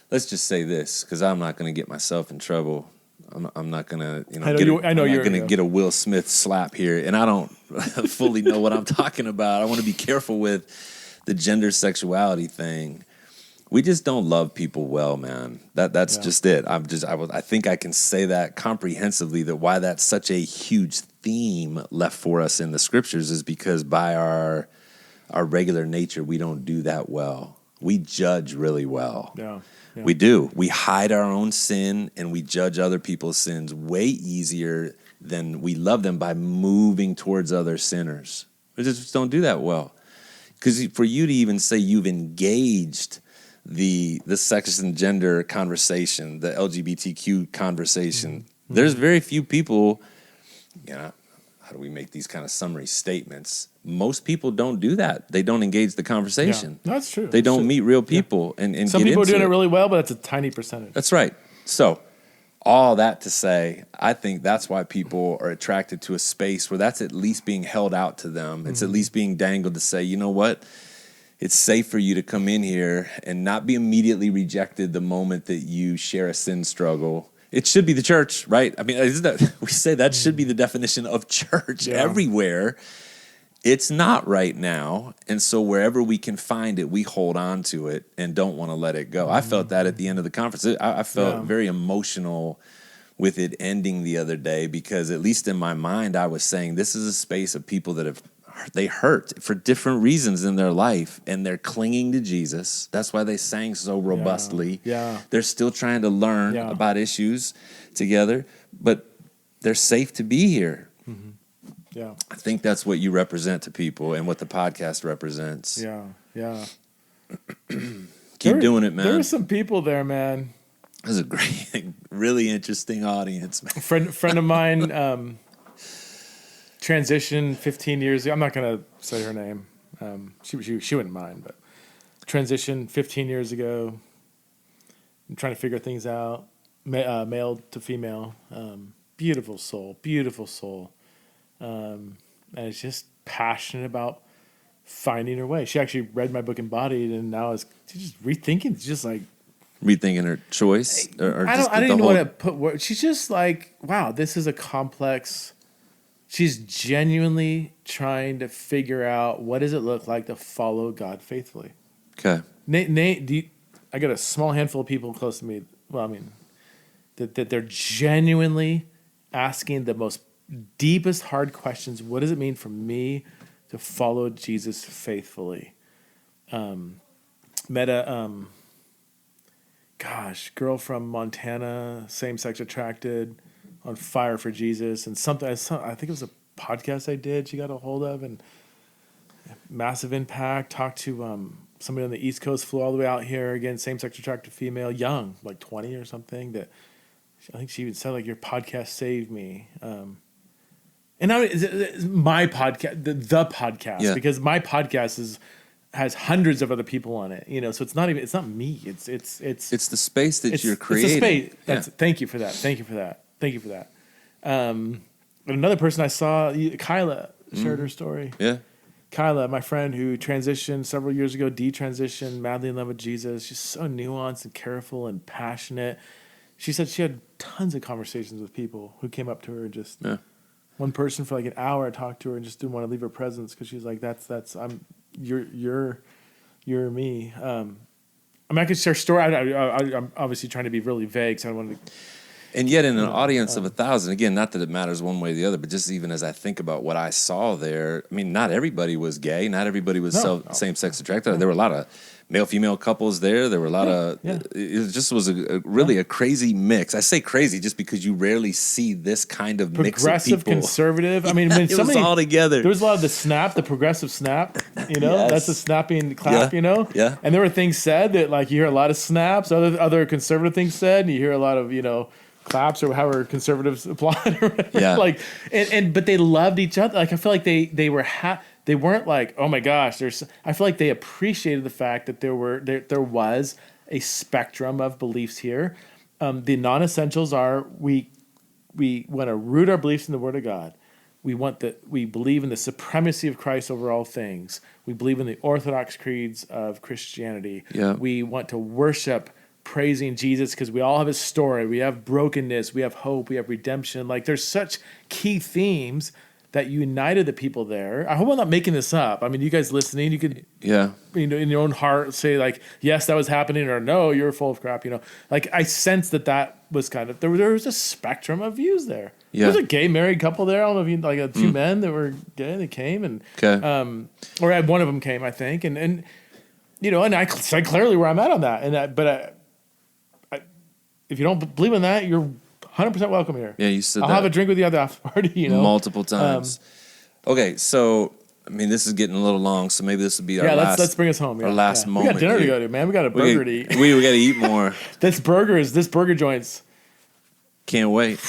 Let's just say this, because I'm not going to get myself in trouble. I'm not going to get a Will Smith slap here, and I don't fully know what I'm talking about. I want to be careful with the gender sexuality thing. We just don't love people well, man. That's just it. I think I can say that comprehensively, that why that's such a huge theme left for us in the scriptures is because by our regular nature, we don't do that well. We judge really well. Yeah. We do. We hide our own sin and we judge other people's sins way easier than we love them by moving towards other sinners. We just don't do that well. Because for you to even say you've engaged the sex and gender conversation, the LGBTQ conversation, there's very few people, how do we make these kind of summary statements? Most people don't do that. They don't engage the conversation. Yeah, that's true. They don't meet real people and some get people are into doing it really well, but it's a tiny percentage. That's right. So all that to say, I think that's why people are attracted to a space where that's at least being held out to them. It's at least being dangled to say, you know what? It's safe for you to come in here and not be immediately rejected the moment that you share a sin struggle. It should be the church, right? I mean, we say that should be the definition of church everywhere. It's not right now. And so wherever we can find it, we hold on to it and don't want to let it go. I felt that at the end of the conference. I felt very emotional with it ending the other day, because at least in my mind, I was saying this is a space of people that they hurt for different reasons in their life, and they're clinging to Jesus. That's why they sang so robustly. Yeah. They're still trying to learn about issues together, but they're safe to be here. Mm-hmm. Yeah. I think that's what you represent to people and what the podcast represents. Yeah. Yeah. Keep doing it, man. There were some people there, man. It was a great, really interesting audience, man. Friend of mine, transitioned 15 years ago. I'm not going to say her name. She wouldn't mind, but transitioned 15 years ago. I'm trying to figure things out. Male to female. beautiful soul, beautiful soul. And is just passionate about finding her way. She actually read my book Embodied, and now she's just rethinking. It's just like rethinking her choice. Or I don't even want to put words. She's just like, wow, this is a complex. She's genuinely trying to figure out what does it look like to follow God faithfully. Okay. Nate, I got a small handful of people close to me. Well, I mean, that they're genuinely asking the most deepest hard questions. What does it mean for me to follow Jesus faithfully? Met a girl from Montana, same-sex attracted, on fire for Jesus, and I think it was a podcast I did. She got a hold of, and massive impact. Talked to somebody on the East Coast, flew all the way out here again, same-sex attracted female, young, like 20 or something. That I think she even said like, your podcast saved me. And it's my podcast, the podcast, because my podcast has hundreds of other people on it, so it's not me. It's the space that you're creating. It's the space. Thank you for that. Another person I saw, Kyla, shared her story. Yeah. Kyla, my friend who transitioned several years ago, detransitioned, madly in love with Jesus. She's so nuanced and careful and passionate. She said she had tons of conversations with people who came up to her and just one person for like an hour. I talked to her and just didn't want to leave her presence because she's like, you're me. I could share a story. I'm obviously trying to be really vague, so I don't want to. And yet, in an audience of 1,000, again, not that it matters one way or the other, but just even as I think about what I saw there, I mean, not everybody was gay, not everybody was same-sex attracted. There were a lot of male-female couples there. There were a lot of. It just was really a crazy mix. I say crazy just because you rarely see this kind of mix of progressive, people. Conservative. I mean, when it was all together. There was a lot of the progressive snap. That's a snapping clap. Yeah. And there were things said that like you hear a lot of snaps. Other conservative things said, and you hear a lot of claps or however conservatives applaud or whatever. Yeah. But they loved each other. Like I feel like they weren't like, oh my gosh, I feel like they appreciated the fact that there was a spectrum of beliefs here. The non-essentials are we want to root our beliefs in the Word of God. We believe in the supremacy of Christ over all things. We believe in the orthodox creeds of Christianity. Yeah. We want to worship praising Jesus because we all have a story. We have brokenness. We have hope. We have redemption. Like there's such key themes that united the people there. I hope I'm not making this up. I mean, you guys listening, you could, in your own heart say like, yes, that was happening, or no, you're full of crap. Like I sense that was kind of there was a spectrum of views there. Yeah. There was a gay married couple there. I don't know if you like a few men that were gay. They came and or one of them came, I think, and and I said clearly where I'm at on that. But if you don't believe in that, you're 100% welcome here. Yeah, you said I'll have a drink with you at the after party, multiple times. Okay, so I mean, this is getting a little long, so maybe this will be our last. Let's bring us home. Our last moment. We got dinner to go to, man. We got a burger to eat. We got to eat more. This burger joints. Can't wait.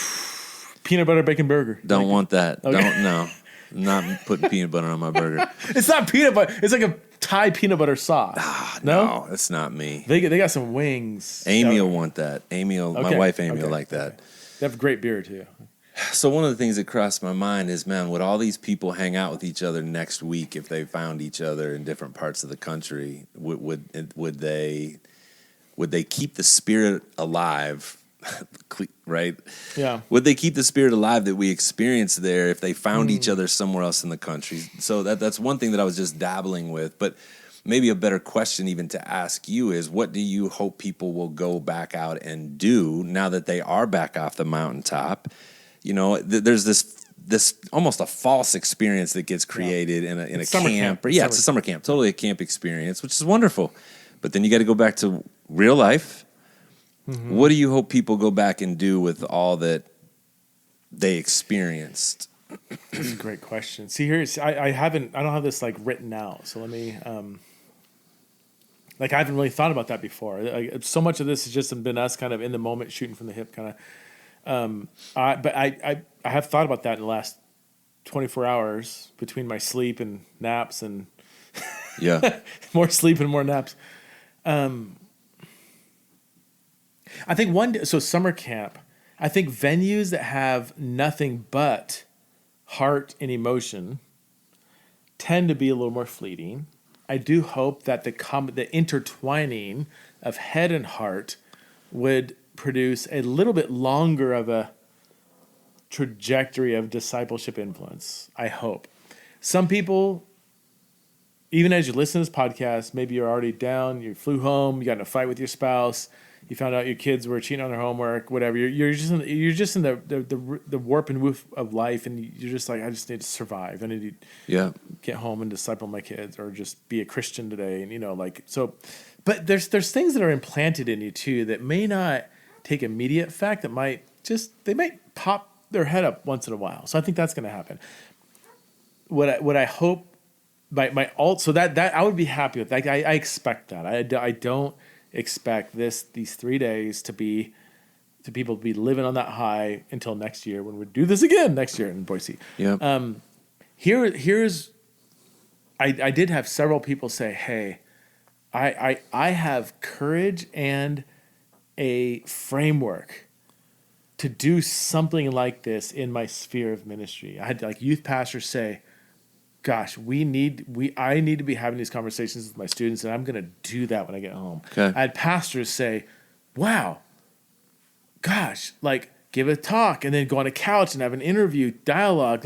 Peanut butter bacon burger. Don't want that. Okay. Don't no. I'm not putting peanut butter on my burger. It's not peanut butter. It's like a Thai peanut butter sauce. No, it's not me. They got some wings. Amy will want that. my wife Amy will like that. They have great beer too. So one of the things that crossed my mind is, man, would all these people hang out with each other next week if they found each other in different parts of the country? Would they keep the spirit alive? Right? Yeah. Would they keep the spirit alive that we experienced there if they found each other somewhere else in the country? So that's one thing that I was just dabbling with. But maybe a better question even to ask you is, what do you hope people will go back out and do now that they are back off the mountaintop? There's this almost a false experience that gets created in a camp. It's a summer camp, totally a camp experience, which is wonderful. But then you got to go back to real life. Mm-hmm. What do you hope people go back and do with all that they experienced? That's a great question. See, I don't have this like written out. So let me, I haven't really thought about that before. So much of this has just been us kind of in the moment, shooting from the hip, kind of. But I have thought about that in the last 24 hours between my sleep and naps and more sleep and more naps. I think so summer camp, I think venues that have nothing but heart and emotion tend to be a little more fleeting. I do hope that the intertwining of head and heart would produce a little bit longer of a trajectory of discipleship influence. I hope. Some people, even as you listen to this podcast, maybe you're already down, you flew home, you got in a fight with your spouse, you found out your kids were cheating on their homework, whatever. You're just in the warp and woof of life, and you're just like, I just need to survive. I need to get home and disciple my kids, or just be a Christian today, and so. But there's things that are implanted in you too that may not take immediate effect. That might pop their head up once in a while. So I think that's going to happen. What I hope so that I would be happy with. Like I expect that. I don't expect these 3 days to people to be living on that high until next year when we do this again next year in Boise. Yeah. I did have several people say, "Hey, I have courage and a framework to do something like this in my sphere of ministry." I had youth pastors say, "Gosh, I need to be having these conversations with my students, and I'm going to do that when I get home." Okay. I had pastors say, "Wow, gosh, give a talk and then go on a couch and have an interview, dialogue.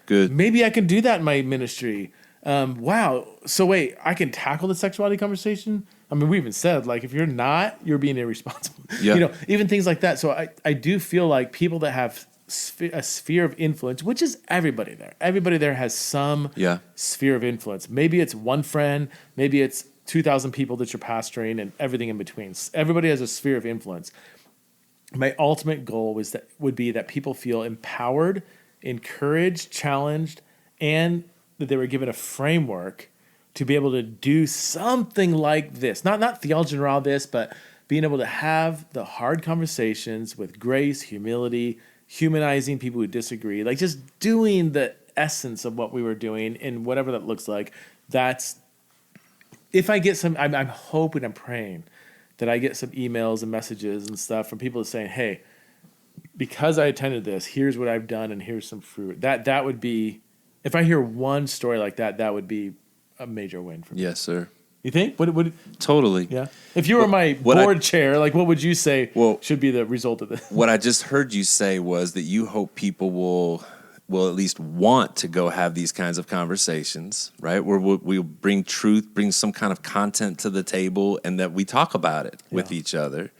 Good. Maybe I can do that in my ministry. Wow. So wait, I can tackle the sexuality conversation?" I mean, we even said, if you're not, you're being irresponsible. Yeah. Even things like that. So I do feel like people that have a sphere of influence, which is everybody there. Everybody there has some sphere of influence. Maybe it's one friend, maybe it's 2,000 people that you're pastoring, and everything in between. Everybody has a sphere of influence. My ultimate goal would be that people feel empowered, encouraged, challenged, and that they were given a framework to be able to do something like this. Not theology and raw this, but being able to have the hard conversations with grace, humility, humanizing people who disagree, just doing the essence of what we were doing and whatever that looks like. That's, if I get some, I'm hoping, I'm praying that I get some emails and messages and stuff from people saying, "Hey, because I attended this, here's what I've done and here's some fruit." That would be, if I hear one story like that, that would be a major win for me. Yes, sir. You think? What Totally. Yeah. If you were my board chair, what would you say should be the result of this? What I just heard you say was that you hope people will at least want to go have these kinds of conversations, right? Where we'll bring truth, bring some kind of content to the table, and that we talk about it with each other,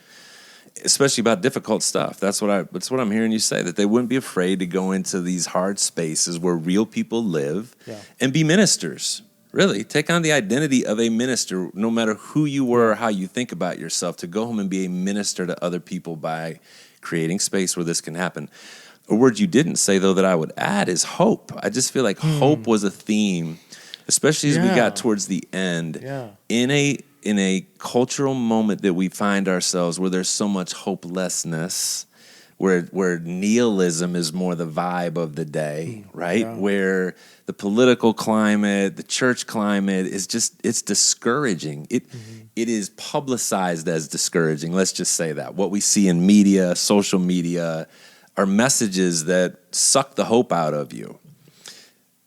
especially about difficult stuff. That's what I'm hearing you say, that they wouldn't be afraid to go into these hard spaces where real people live and be ministers. Really, take on the identity of a minister, no matter who you were or how you think about yourself, to go home and be a minister to other people by creating space where this can happen. A word you didn't say, though, that I would add is hope. I just feel like hope was a theme, especially as we got towards the end, in a cultural moment that we find ourselves where there's so much hopelessness, where nihilism is more the vibe of the day, right? Yeah. Where the political climate, the church climate is it's discouraging. It is publicized as discouraging. Let's just say that. What we see in media, social media, are messages that suck the hope out of you.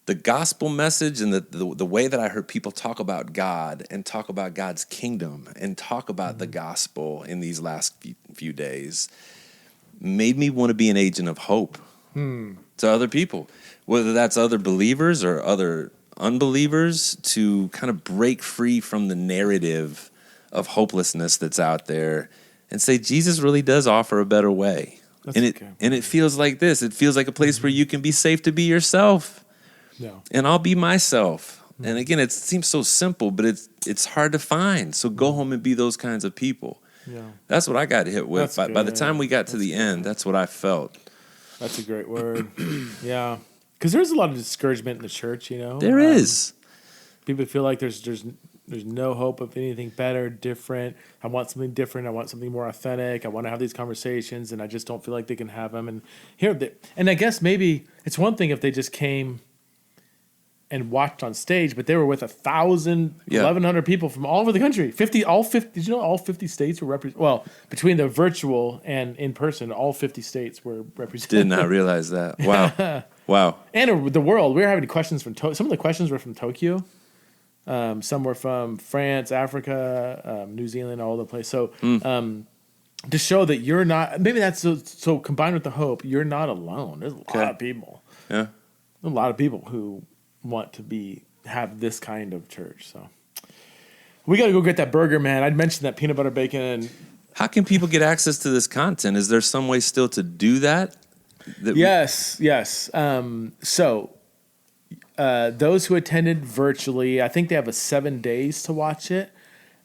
The gospel message and the way that I heard people talk about God and talk about God's kingdom and talk about the gospel in these last few days made me want to be an agent of hope to other people, whether that's other believers or other unbelievers, to kind of break free from the narrative of hopelessness that's out there and say, Jesus really does offer a better way. And it feels like this. It feels like a place where you can be safe to be yourself. Yeah. And I'll be myself. And again, it seems so simple, but it's hard to find. So go home and be those kinds of people. Yeah. That's what I got hit with. By the time we got to the end, that's what I felt. That's a great word. Yeah. Because there's a lot of discouragement in the church, There is. People feel like there's no hope of anything better, different. I want something different. I want something more authentic. I want to have these conversations, and I just don't feel like they can have them. And I guess maybe it's one thing if they just came and watched on stage, but they were with 1,000, Yeah. 1,100 people from all over the country. 50. Did you know all 50 states were represented? Well, between the virtual and in person, all 50 states were represented. Did not realize that. Wow. Wow. And the world. We were having questions from some of the questions were from Tokyo. Some were from France, Africa, New Zealand, all over the place. So to show that you're not, maybe that's so combined with the hope, you're not alone. There's a lot of people. Yeah. A lot of people who want to have this kind of church. So we got to go get that burger, man. I'd mentioned that peanut butter bacon. How can people get access to this content? Is there some way still to do that? Yes. So those who attended virtually, I think they have 7 days to watch it.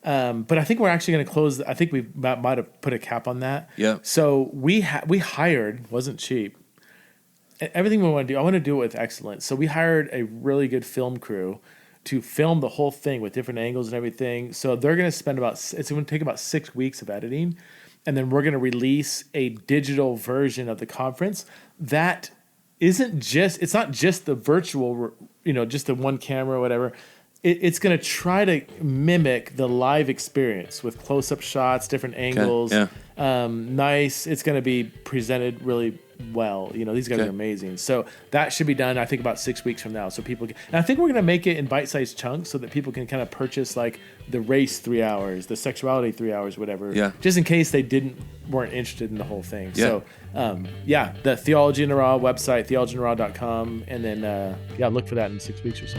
But I think we're actually going to close. I think we might have put a cap on that. Yeah. So we hired, wasn't cheap. Everything we want to do, I want to do it with excellence. So we hired a really good film crew to film the whole thing with different angles and everything. So they're going to spend it's going to take about 6 weeks of editing. And then we're going to release a digital version of the conference that it's not just the virtual, just the one camera or whatever. It's going to try to mimic the live experience with close-up shots, different angles. Okay. Yeah. Nice. It's going to be presented really well. These guys are amazing. So that should be done, I think, about 6 weeks from now. So people can, and I think we're going to make it in bite-sized chunks so that people can kind of purchase like the race 3 hours, the sexuality 3 hours, whatever. Yeah. Just in case they weren't interested in the whole thing. Yeah. So, the Theology in the Raw website, theologyintheraw.com, and then look for that in 6 weeks or so.